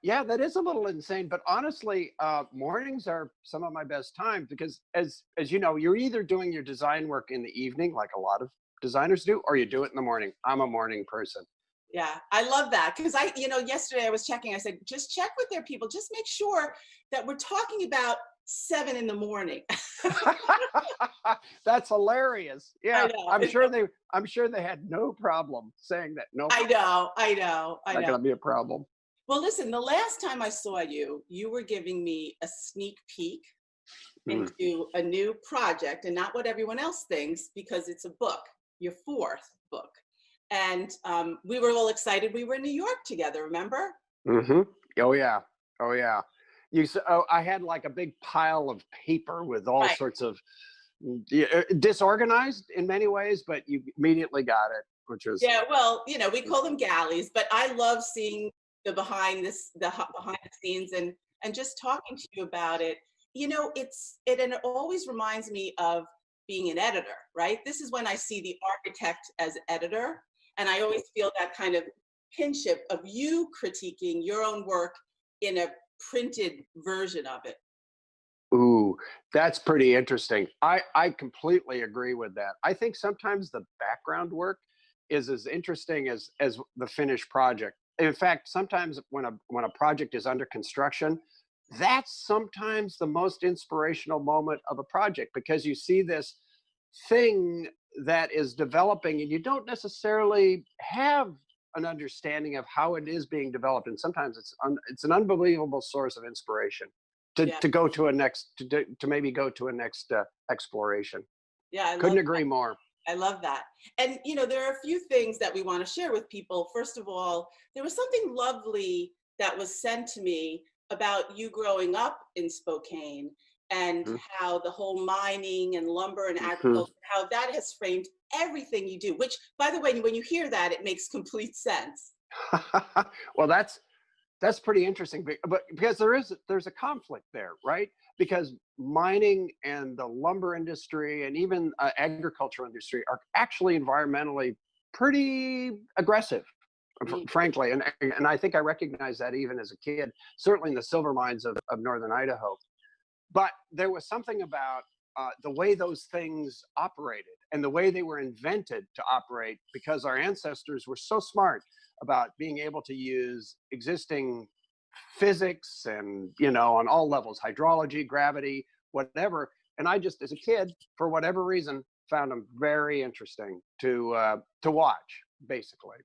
Yeah, that is a little insane, but honestly, mornings are some of my best times because as you know, you're either doing your design work in the evening, like a lot of designers do, or you do it in the morning. I'm a morning person. Yeah, I love that because yesterday I was checking. I said, just check with their people. Just make sure that we're talking about 7 in the morning. That's hilarious. Yeah, I know. I'm sure they had no problem saying that. No, I know. Not gonna be a problem. Well, listen, the last time I saw you, you were giving me a sneak peek into a new project, and not what everyone else thinks, because it's a book, your 4th book. And we were all excited. We were in New York together, remember? Mm-hmm. Oh, yeah. Oh, yeah. I had like a big pile of paper with all sorts of disorganized in many ways, but you immediately got it, which was... Yeah, well, we call them galleys, but I love seeing the behind the scenes and just talking to you about it. It always reminds me of being an editor, right? This is when I see the architect as editor. And I always feel that kind of kinship of you critiquing your own work in a printed version of it. Ooh, that's pretty interesting. I completely agree with that. I think sometimes the background work is as interesting as the finished project. In fact, sometimes when a project is under construction, that's sometimes the most inspirational moment of a project, because you see this thing that is developing and you don't necessarily have an understanding of how it is being developed, and sometimes it's an unbelievable source of inspiration to go to to maybe go to a next exploration. Yeah, I couldn't agree more. I love that. And there are a few things that we want to share with people. First of all, there was something lovely that was sent to me about you growing up in Spokane, and how the whole mining and lumber and agriculture, how that has framed everything you do, which, by the way, when you hear that, it makes complete sense. Well, that's pretty interesting, but because there's a conflict there, right? Because mining and the lumber industry and even agricultural industry are actually environmentally pretty aggressive, frankly. And I think I recognized that even as a kid, certainly in the silver mines of northern Idaho. But there was something about the way those things operated and the way they were invented to operate, because our ancestors were so smart about being able to use existing physics and, you know, on all levels, hydrology, gravity, whatever. And I just, as a kid, for whatever reason, found them very interesting to watch, basically.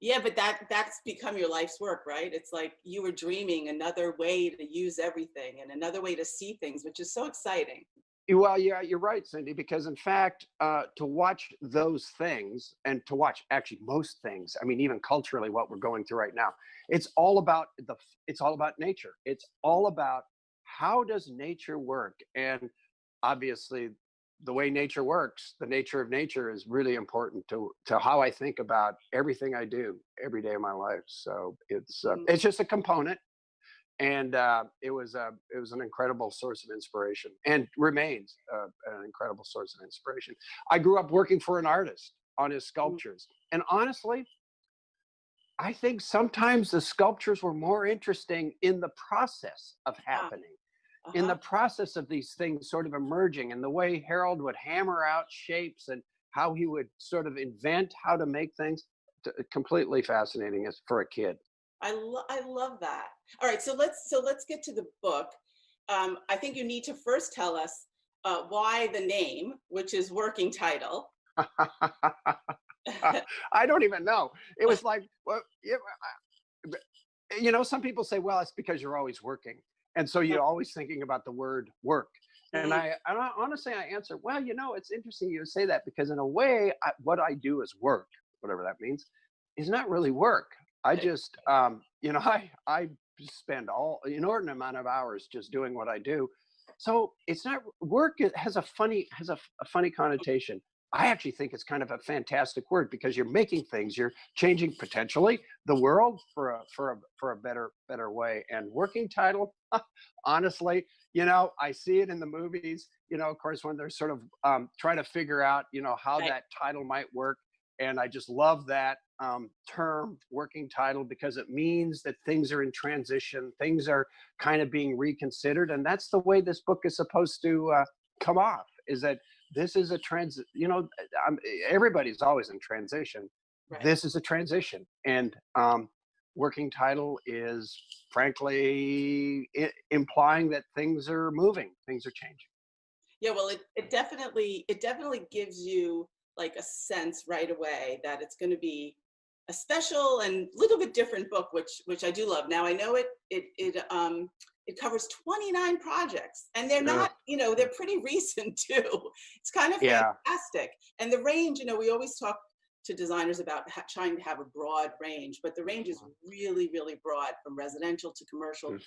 Yeah, but that's become your life's work, right? It's like you were dreaming another way to use everything and another way to see things, which is so exciting. Well, yeah, you're right, Cindy, because in fact, to watch those things and to watch actually most things, I mean, even culturally, what we're going through right now, it's all about it's all about nature. It's all about how does nature work? And obviously, the way nature works, the nature of nature is really important to how I think about everything I do every day of my life. So it's just a component. And it was an incredible source of inspiration, and remains an incredible source of inspiration. I grew up working for an artist on his sculptures, and honestly, I think sometimes the sculptures were more interesting in the process of happening, in the process of these things sort of emerging, and the way Harold would hammer out shapes and how he would sort of invent how to make things. Completely fascinating as for a kid. I love that. All right, so let's get to the book. I think you need to first tell us why the name, which is working title. I don't even know. It was like, well, you know, some people say, well, it's because you're always working, and so you're always thinking about the word work. And I honestly, I answer, well, you know, it's interesting you say that, because in a way, what I do is work, whatever that means, is not really work. I just, you know, I spend an inordinate amount of hours just doing what I do. So it's not work. It has a funny connotation. I actually think it's kind of a fantastic word, because you're making things, you're changing potentially the world for a better way. And working title, honestly, you know, I see it in the movies, you know, of course, when they're sort of trying to figure out, you know, how that title might work. And I just love that term, working title, because it means that things are in transition, things are kind of being reconsidered. And that's the way this book is supposed to come off, is that this is a you know, everybody's always in transition. Right. This is a transition. And working title is frankly implying that things are moving, things are changing. Yeah, well, it definitely gives you like a sense right away that it's going to be a special and a little bit different book, which I do love. Now I know it covers 29 projects, and they're not, you know, they're pretty recent too. It's kind of fantastic. And the range, you know, we always talk to designers about trying to have a broad range, but the range is really, really broad, from residential to commercial,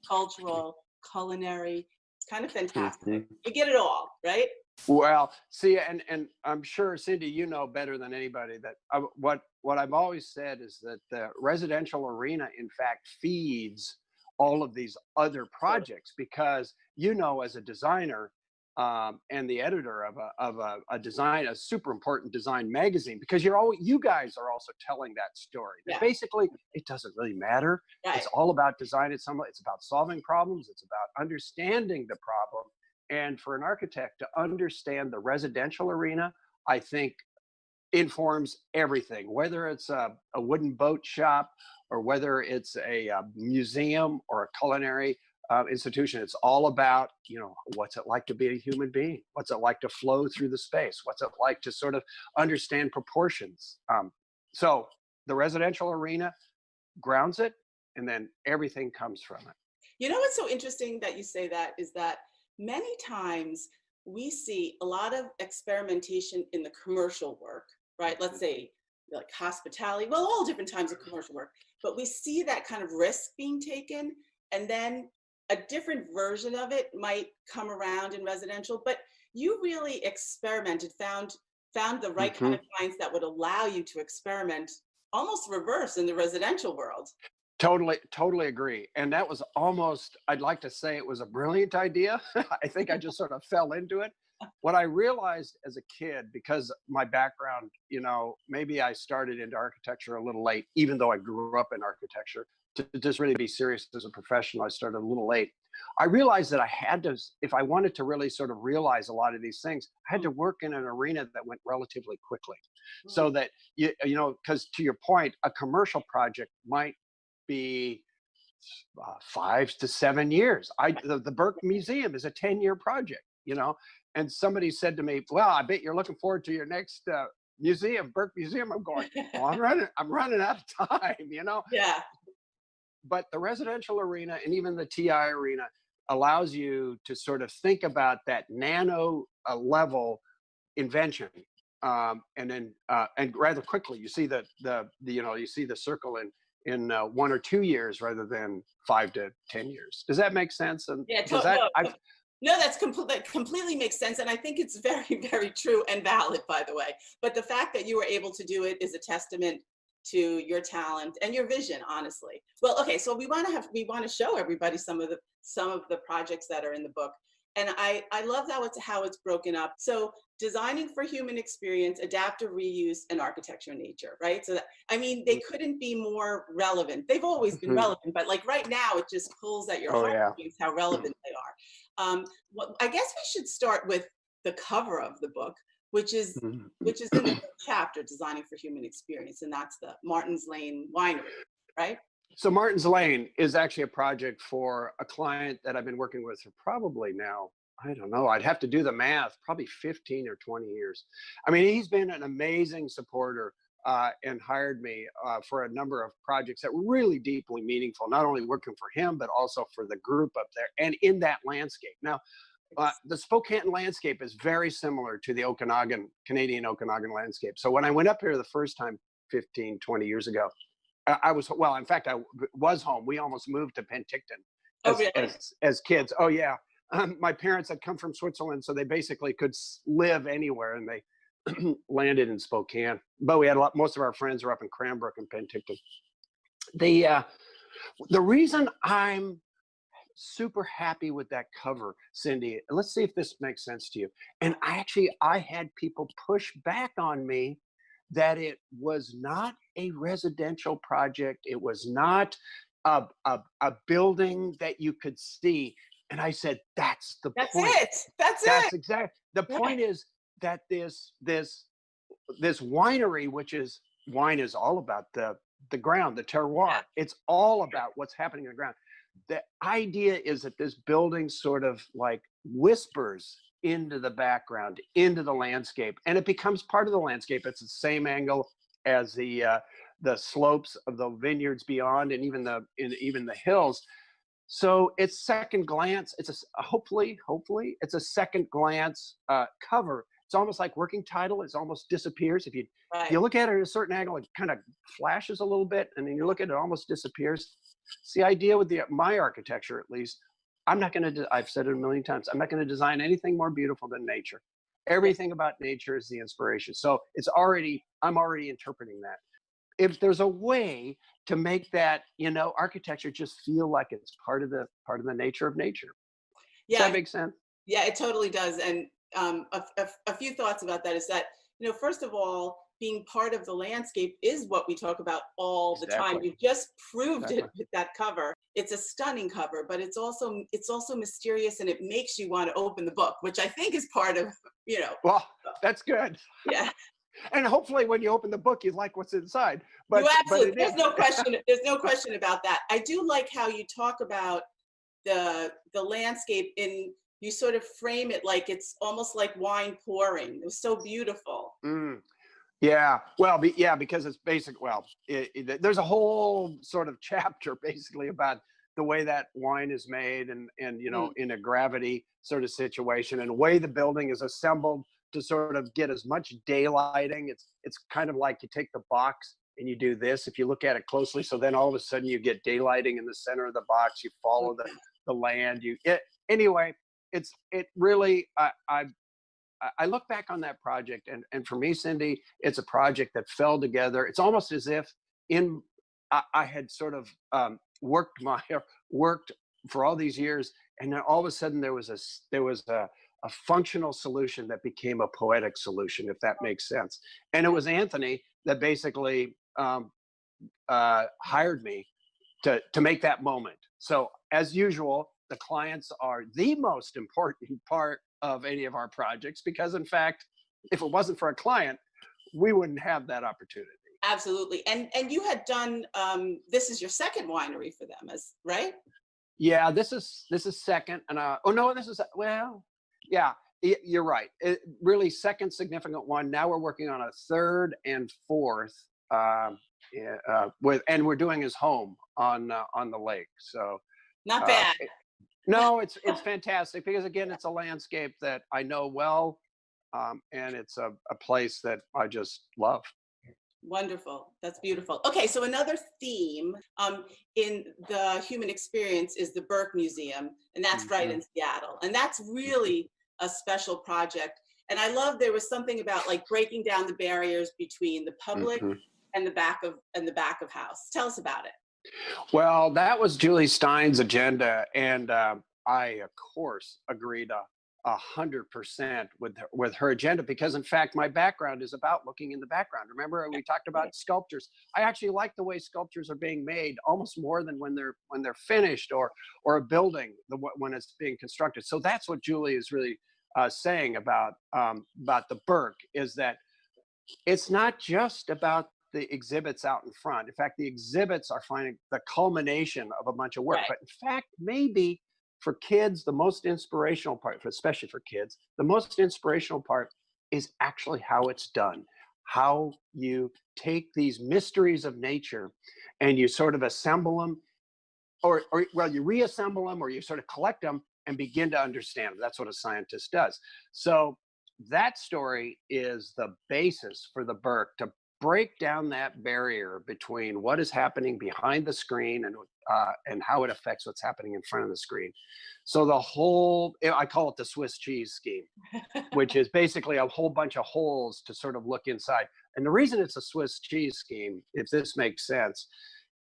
cultural, culinary. It's kind of fantastic. You get it all, right? Well, see, and I'm sure, Cindy, you know better than anybody that what I've always said is that the residential arena, in fact, feeds all of these other projects, because, you know, as a designer and the editor of a super important design magazine, because you guys are also telling that story. That basically, it doesn't really matter. Right. It's all about design. It's about solving problems. It's about understanding the problem. And for an architect to understand the residential arena, I think informs everything, whether it's a wooden boat shop, or whether it's a museum or a culinary institution. It's all about, you know, what's it like to be a human being? What's it like to flow through the space? What's it like to sort of understand proportions? So the residential arena grounds it, and then everything comes from it. You know what's so interesting that you say that is that many times we see a lot of experimentation in the commercial work, right? Let's say like hospitality, well, all different types of commercial work, but we see that kind of risk being taken, and then a different version of it might come around in residential. But you really experimented, found the right kind of clients that would allow you to experiment almost reverse in the residential world. Totally agree. And that was almost, I'd like to say it was a brilliant idea. I think I just sort of fell into it. What I realized as a kid, because my background, you know, maybe I started into architecture a little late, even though I grew up in architecture. To just really be serious as a professional, I started a little late. I realized that I had to, if I wanted to really sort of realize a lot of these things, I had to work in an arena that went relatively quickly. So that, you know, because to your point, a commercial project might be 5 to 7 years. The Burke Museum is a 10-year project, you know. And somebody said to me, "Well, I bet you're looking forward to your next museum, Burke Museum." I'm going, "Well, I'm running out of time, you know." Yeah. But the residential arena and even the TI arena allows you to sort of think about that nano level invention, and then and rather quickly you see the you see the circle in 1 or 2 years rather than 5 to 10 years. Does that make sense? And Yeah, does that no, that completely makes sense. And I think it's very, very true and valid, by the way. But the fact that you were able to do it is a testament to your talent and your vision, honestly. Well, okay, so we want to show everybody some of the projects that are in the book. And I love how it's broken up. So designing for human experience, adaptive reuse, and architecture and nature, right? So that, I mean, they couldn't be more relevant. They've always been relevant, but like right now, it just pulls at your heartstrings how relevant they are. I guess we should start with the cover of the book, which is in the chapter, Designing for Human Experience, and that's the Martin's Lane Winery, right? So Martin's Lane is actually a project for a client that I've been working with for probably now, I don't know, I'd have to do the math, probably 15 or 20 years. I mean, he's been an amazing supporter and hired me for a number of projects that were really deeply meaningful, not only working for him, but also for the group up there and in that landscape. Now, the Spokane landscape is very similar to the Canadian Okanagan landscape. So when I went up here the first time 15, 20 years ago, I was home. We almost moved to Penticton as kids. Oh yeah. My parents had come from Switzerland, so they basically could live anywhere, and they landed in Spokane. But we had most of our friends were up in Cranbrook and Penticton. The reason I'm super happy with that cover, Cindy, let's see if this makes sense to you. And I had people push back on me that it was not a residential project. It was not a building that you could see. And I said, that's the point. That's exactly. The point is that this winery, wine is all about the ground, the terroir. It's all about what's happening in the ground. The idea is that this building sort of like whispers into the background, into the landscape, and it becomes part of the landscape. It's the same angle as the slopes of the vineyards beyond, and even the hills. So it's second glance. It's hopefully it's a second glance cover. It's almost like working title. It almost disappears if you look at it at a certain angle. It kind of flashes a little bit, and then you look at it, it almost disappears. It's the idea with my architecture, at least. I'm not going to. I've said it a million times. I'm not going to design anything more beautiful than nature. Everything about nature is the inspiration. So I'm already interpreting that. If there's a way to make that, architecture just feel like it's part of the nature of nature. Yeah. Does that make sense? Yeah, it totally does. And a few thoughts about that is that, first of all, being part of the landscape is what we talk about all the time. You just proved it with that cover. It's a stunning cover, but it's also mysterious, and it makes you want to open the book, which I think is part of, Well, that's good. Yeah. And hopefully when you open the book, you like what's inside. But there's no question about that. I do like how you talk about the landscape you sort of frame it like it's almost like wine pouring. It was so beautiful. Yeah, well, because it's basic. Well, there's a whole sort of chapter basically about the way that wine is made, and in a gravity sort of situation, and the way the building is assembled to sort of get as much daylighting. It's kind of like you take the box and you do this, if you look at it closely. So then all of a sudden you get daylighting in the center of the box. You follow the land. Anyway. It really, I look back on that project, and for me, Cindy, it's a project that fell together. It's almost as if I had sort of worked for all these years, and then all of a sudden there was a functional solution that became a poetic solution, if that makes sense. And it was Anthony that basically hired me to make that moment. So as usual, the clients are the most important part of any of our projects, because in fact, if it wasn't for a client, we wouldn't have that opportunity. Absolutely. And you had done, this is your second winery for them, right? Yeah, this is second, and oh no, this is, well, yeah, you're right. Really second significant one. Now we're working on a third and fourth, and we're doing his home on the lake. So Not bad. no, it's fantastic because again, it's a landscape that I know well, and it's a place that I just love. Wonderful. That's beautiful. Okay, so another theme in the human experience is the Burke Museum, and that's right in Seattle. And that's really a special project. And I love there was something about like breaking down the barriers between the public and the back of house. Tell us about it. Well, that was Julie Stein's agenda, and I, of course, agreed 100% with her agenda because, in fact, my background is about looking in the background. Remember, we talked about sculptures. I actually like the way sculptures are being made, almost more than when they're finished, or a building when it's being constructed. So that's what Julie is really saying about the Burke, is that it's not just about the exhibits out in front. In fact, the exhibits are finding the culmination of a bunch of work. But in fact, maybe for kids, the most inspirational part, especially for kids, the most inspirational part is actually how it's done. How you take these mysteries of nature and you sort of assemble them, or well, you reassemble them, or you sort of collect them and begin to understand them. That's what a scientist does. So that story is the basis for the Burke, to break down that barrier between what is happening behind the screen and how it affects what's happening in front of the screen. So the whole, I call it the Swiss cheese scheme, which is basically a whole bunch of holes to sort of look inside. And the reason it's a Swiss cheese scheme, if this makes sense,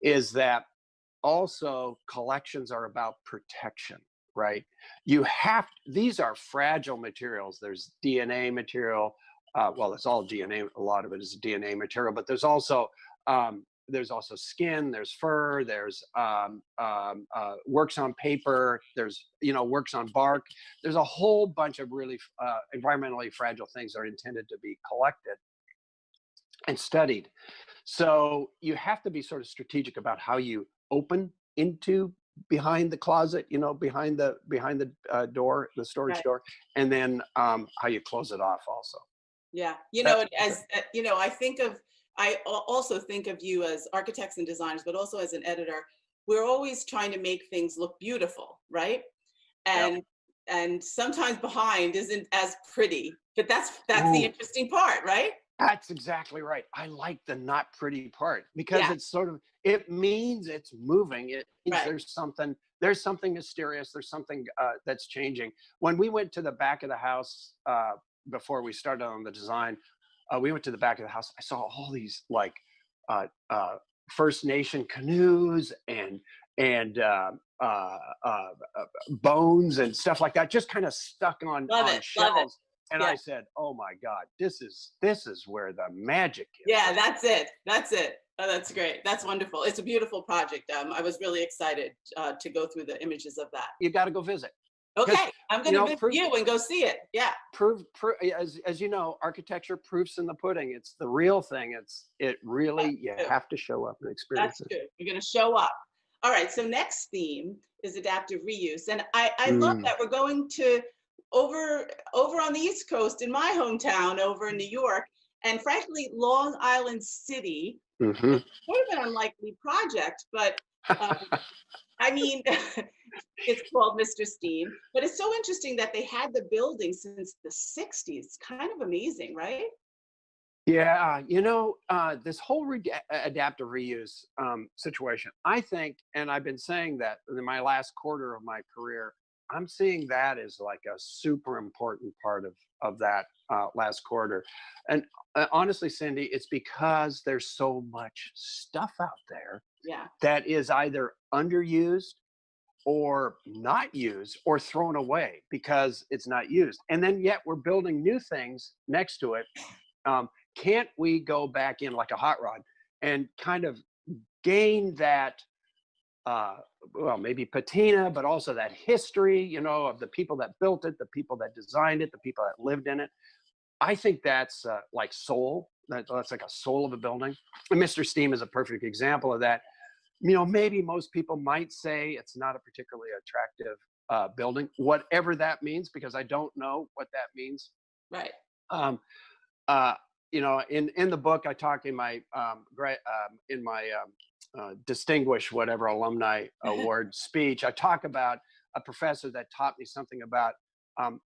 is that also collections are about protection, right? These are fragile materials. There's DNA material. Well, it's all DNA. A lot of it is DNA material, but there's also skin, there's fur, there's works on paper, there's works on bark. There's a whole bunch of really environmentally fragile things that are intended to be collected and studied. So you have to be sort of strategic about how you open into behind the closet, behind the door, the storage door, and then how you close it off also. Yeah, I also think of you as architects and designers, but also as an editor. We're always trying to make things look beautiful, right? And sometimes behind isn't as pretty, but that's the interesting part, right? That's exactly right. I like the not pretty part because it's sort of, it means it's moving. It means there's something mysterious. There's something that's changing. When we went to the back of the house before we started on the design, we went to the back of the house. I saw all these like First Nation canoes and bones and stuff like that, just kind of stuck on shelves. And I said, "Oh my God, this is where the magic is." Yeah, that's it. Oh, that's great. That's wonderful. It's a beautiful project. I was really excited to go through the images of that. You got to go visit. Okay, I'm going to visit you and go see it. Yeah. As you know, architecture proofs in the pudding. It's the real thing. You have to show up and experience it. That's true. You're going to show up. All right. So next theme is adaptive reuse, and I love that we're going to over on the East Coast in my hometown over in New York, and frankly, Long Island City. It's sort of an unlikely project, but I mean, it's called Mr. Steam, but it's so interesting that they had the building since the 60s. It's kind of amazing, right? Yeah, this whole adaptive reuse situation, I think, and I've been saying that in my last quarter of my career, I'm seeing that as like a super important part of that last quarter. And honestly, Cindy, it's because there's so much stuff out there that is either underused or not used or thrown away because it's not used. And then yet we're building new things next to it. Can't we go back in like a hot rod and kind of gain that maybe patina, but also that history, of the people that built it, the people that designed it, the people that lived in it. I think that's like soul. that's like a soul of a building. And Mr. Steam is a perfect example of that. You know, maybe most people might say it's not a particularly attractive building, whatever that means, because I don't know what that means. Right. You know, in the book, I talk in my distinguished whatever alumni award speech, I talk about a professor that taught me something about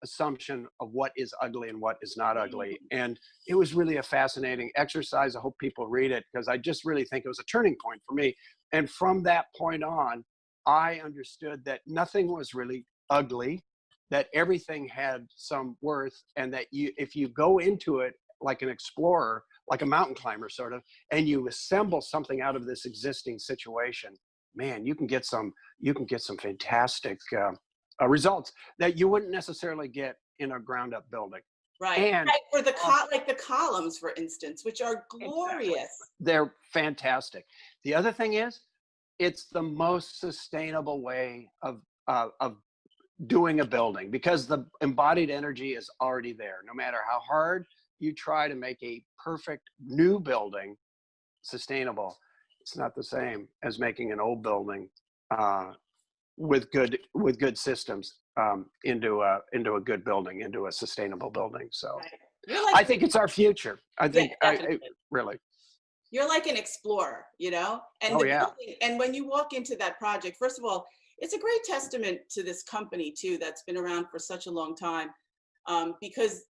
assumption of what is ugly and what is not ugly. And it was really a fascinating exercise. I hope people read it, because I just really think it was a turning point for me. And from that point on, I understood that nothing was really ugly, that everything had some worth, and that if you go into it like an explorer, like a mountain climber sort of, and you assemble something out of this existing situation, man, you can get some fantastic results that you wouldn't necessarily get in a ground up building. Right. And right. For the like the columns, for instance, which are glorious. Exactly. They're fantastic. The other thing is, it's the most sustainable way of doing a building, because the embodied energy is already there. No matter how hard you try to make a perfect new building sustainable, it's not the same as making an old building with good systems into a good building, into a sustainable building. So like, I think it's our future. I think really. You're like an explorer, you know? And building, and when you walk into that project, first of all, it's a great testament to this company too, that's been around for such a long time, because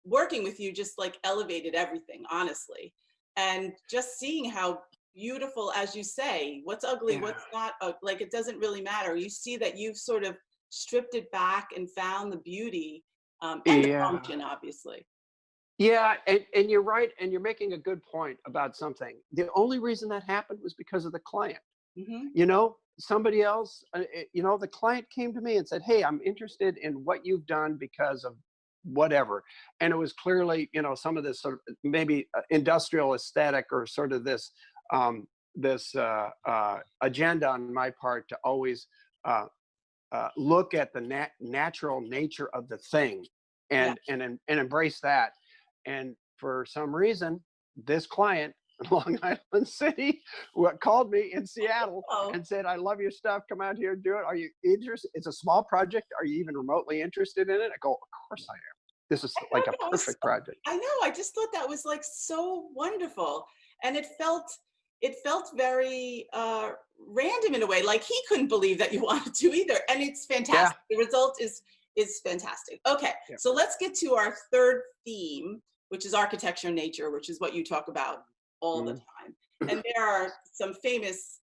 working with you just like elevated everything, honestly. And just seeing how beautiful, as you say, what's ugly, what's not, like it doesn't really matter. You see that you've sort of stripped it back and found the beauty and the function, obviously. Yeah, and you're right, and you're making a good point about something. The only reason that happened was because of the client. You know, somebody else, you know, the client came to me and said, hey, I'm interested in what you've done because of whatever. And it was clearly, you know, some of this sort of maybe industrial aesthetic, or sort of this agenda on my part to always look at the natural nature of the thing and embrace that. And for some reason, this client in Long Island City called me in Seattle and said, I love your stuff. Come out here and do it. Are you interested? It's a small project. Are you even remotely interested in it? I go, of course I am. This is like a perfect project. I know. I just thought that was like so wonderful. And it felt very random in a way. Like he couldn't believe that you wanted to either. And it's fantastic. The result is fantastic. Okay, so let's get to our third theme, which is architecture and nature, which is what you talk about all the time. And there are some famous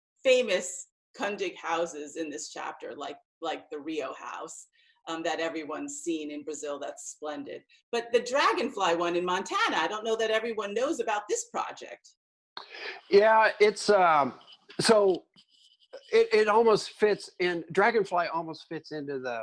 Kundig houses in this chapter, like the Rio house that everyone's seen in Brazil. That's splendid. But the Dragonfly one in Montana, I don't know that everyone knows about this project. Yeah, it's so it almost fits in. Dragonfly almost fits into the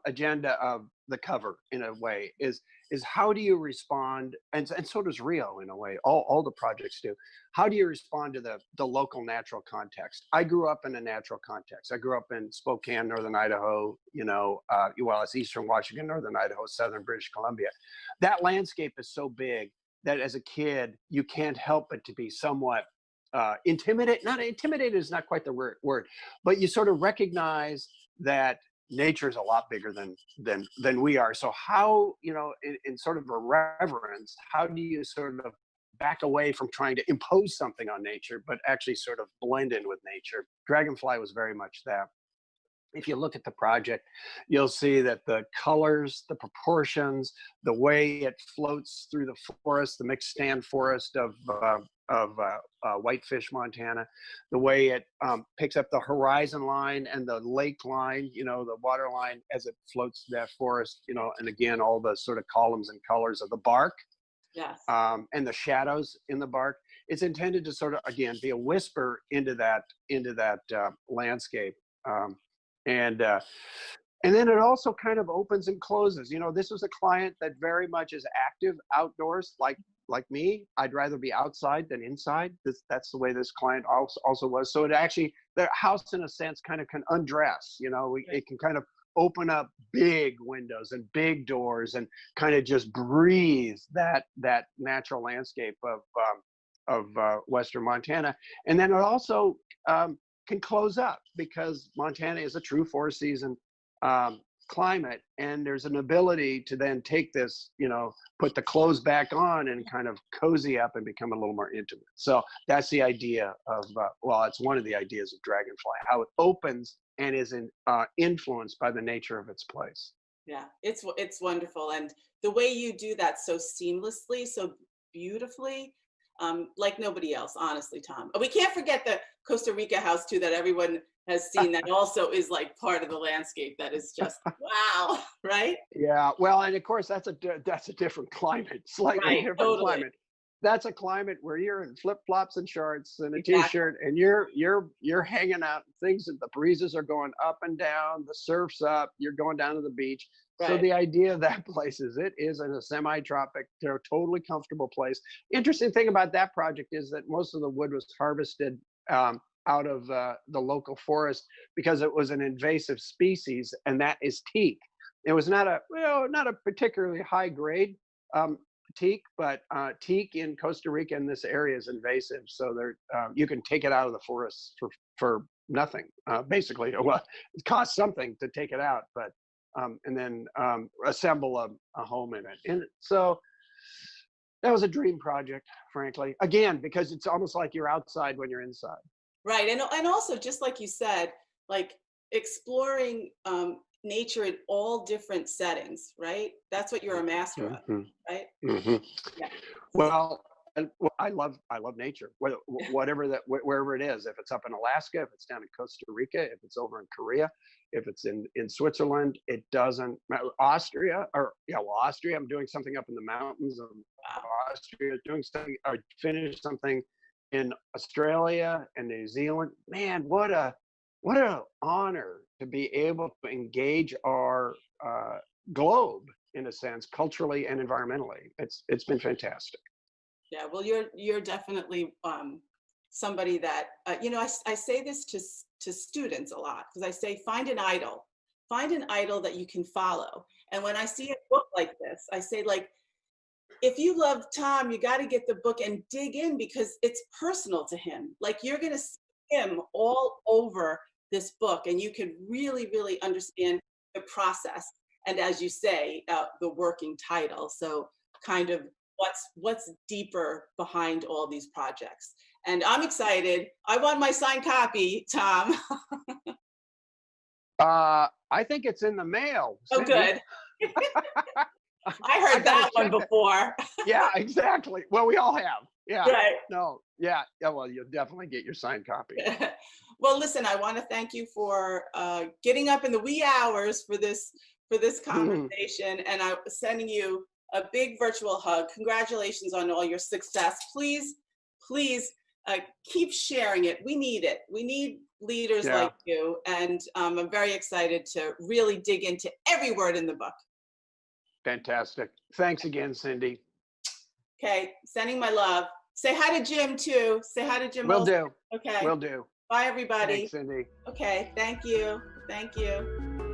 agenda of the cover in a way. Is how do you respond, and so does Rio in a way. All the projects do. How do you respond to the local natural context? I grew up in a natural context. I grew up in Spokane, Northern Idaho. You know, well, it's Eastern Washington, Northern Idaho, Southern British Columbia. That landscape is so big that as a kid you can't help but to be somewhat intimidated. Not intimidated is not quite the word, but you sort of recognize that nature is a lot bigger than we are. So how, you know, in sort of a reverence, how do you sort of back away from trying to impose something on nature, but actually sort of blend in with nature? Dragonfly was very much that. If you look at the project, you'll see that the colors, the proportions, the way it floats through the forest, the mixed stand forest of Whitefish, Montana, the way it picks up the horizon line and the lake line, you know, the water line as it floats through that forest, you know, and again, all the sort of columns and colors of the bark. Yes. And the shadows in the bark. It's intended to sort of, again, be a whisper into that landscape. And then it also kind of opens and closes. You know, this was a client that very much is active outdoors, like me. I'd rather be outside than inside. That's the way this client also was. So it actually, the house in a sense kind of can undress. You know, it can kind of open up big windows and big doors and kind of just breathe that natural landscape of Western Montana. And then it also can close up because Montana is a true 4-season climate, and there's an ability to then take this, put the clothes back on and kind of cozy up and become a little more intimate. So that's the idea of, it's one of the ideas of Dragonfly, how it opens and is influenced by the nature of its place. Yeah, it's wonderful. And the way you do that so seamlessly, so beautifully, like nobody else, honestly, Tom. We can't forget the Costa Rica house too, that everyone has seen, that also is like part of the landscape that is just wow, right? Yeah, well, and of course that's a different climate, slightly different climate. That's a climate where you're in flip-flops and shorts and a t-shirt, and you're hanging out. Things that the breezes are going up and down, the surf's up, you're going down to the beach. Right. So the idea of that place is it is in a semi-tropic, totally comfortable place. Interesting thing about that project is that most of the wood was harvested out of the local forest because it was an invasive species, and that is teak. It was not a particularly high grade teak, but teak in Costa Rica in this area is invasive, so you can take it out of the forest for nothing. Basically, well, it costs something to take it out, but and then assemble a home in it. And so that was a dream project, frankly. Again, because it's almost like you're outside when you're inside. Right, and also just like you said, like exploring nature in all different settings, right? That's what you're a master of, right? Mm-hmm. Yeah. Well, I love nature, whatever wherever it is. If it's up in Alaska, if it's down in Costa Rica, if it's over in Korea, if it's in Switzerland, it doesn't matter. Austria. I'm doing something up in the mountains of Austria. Doing something. I finished something in Australia and New Zealand. Man, what an honor to be able to engage our globe in a sense, culturally and environmentally. It's been fantastic. Yeah, well, you're definitely somebody that I say this to students a lot, because I say find an idol that you can follow. And when I see a book like this, I say, like, if you love Tom, you got to get the book and dig in, because it's personal to him. Like, you're going to see him all over this book, and you can really, really understand the process. And as you say, the working title. So kind of what's deeper behind all these projects. And I'm excited. I want my signed copy, Tom. I think it's in the mail. Oh, good. I heard that one before. Yeah, exactly. Well, we all have. Yeah. Right. No. Yeah. Yeah. Well, you'll definitely get your signed copy. Well, listen, I want to thank you for getting up in the wee hours for this conversation, and I'm sending you a big virtual hug. Congratulations on all your success. Please keep sharing it. We need it. We need leaders like you, and I'm very excited to really dig into every word in the book. Fantastic. Thanks again, Cindy. Okay, sending my love. Say hi to Jim too. Say hi to Jim. Will do. Okay. Will do. Bye, everybody. Thanks, Cindy. Okay, thank you. Thank you.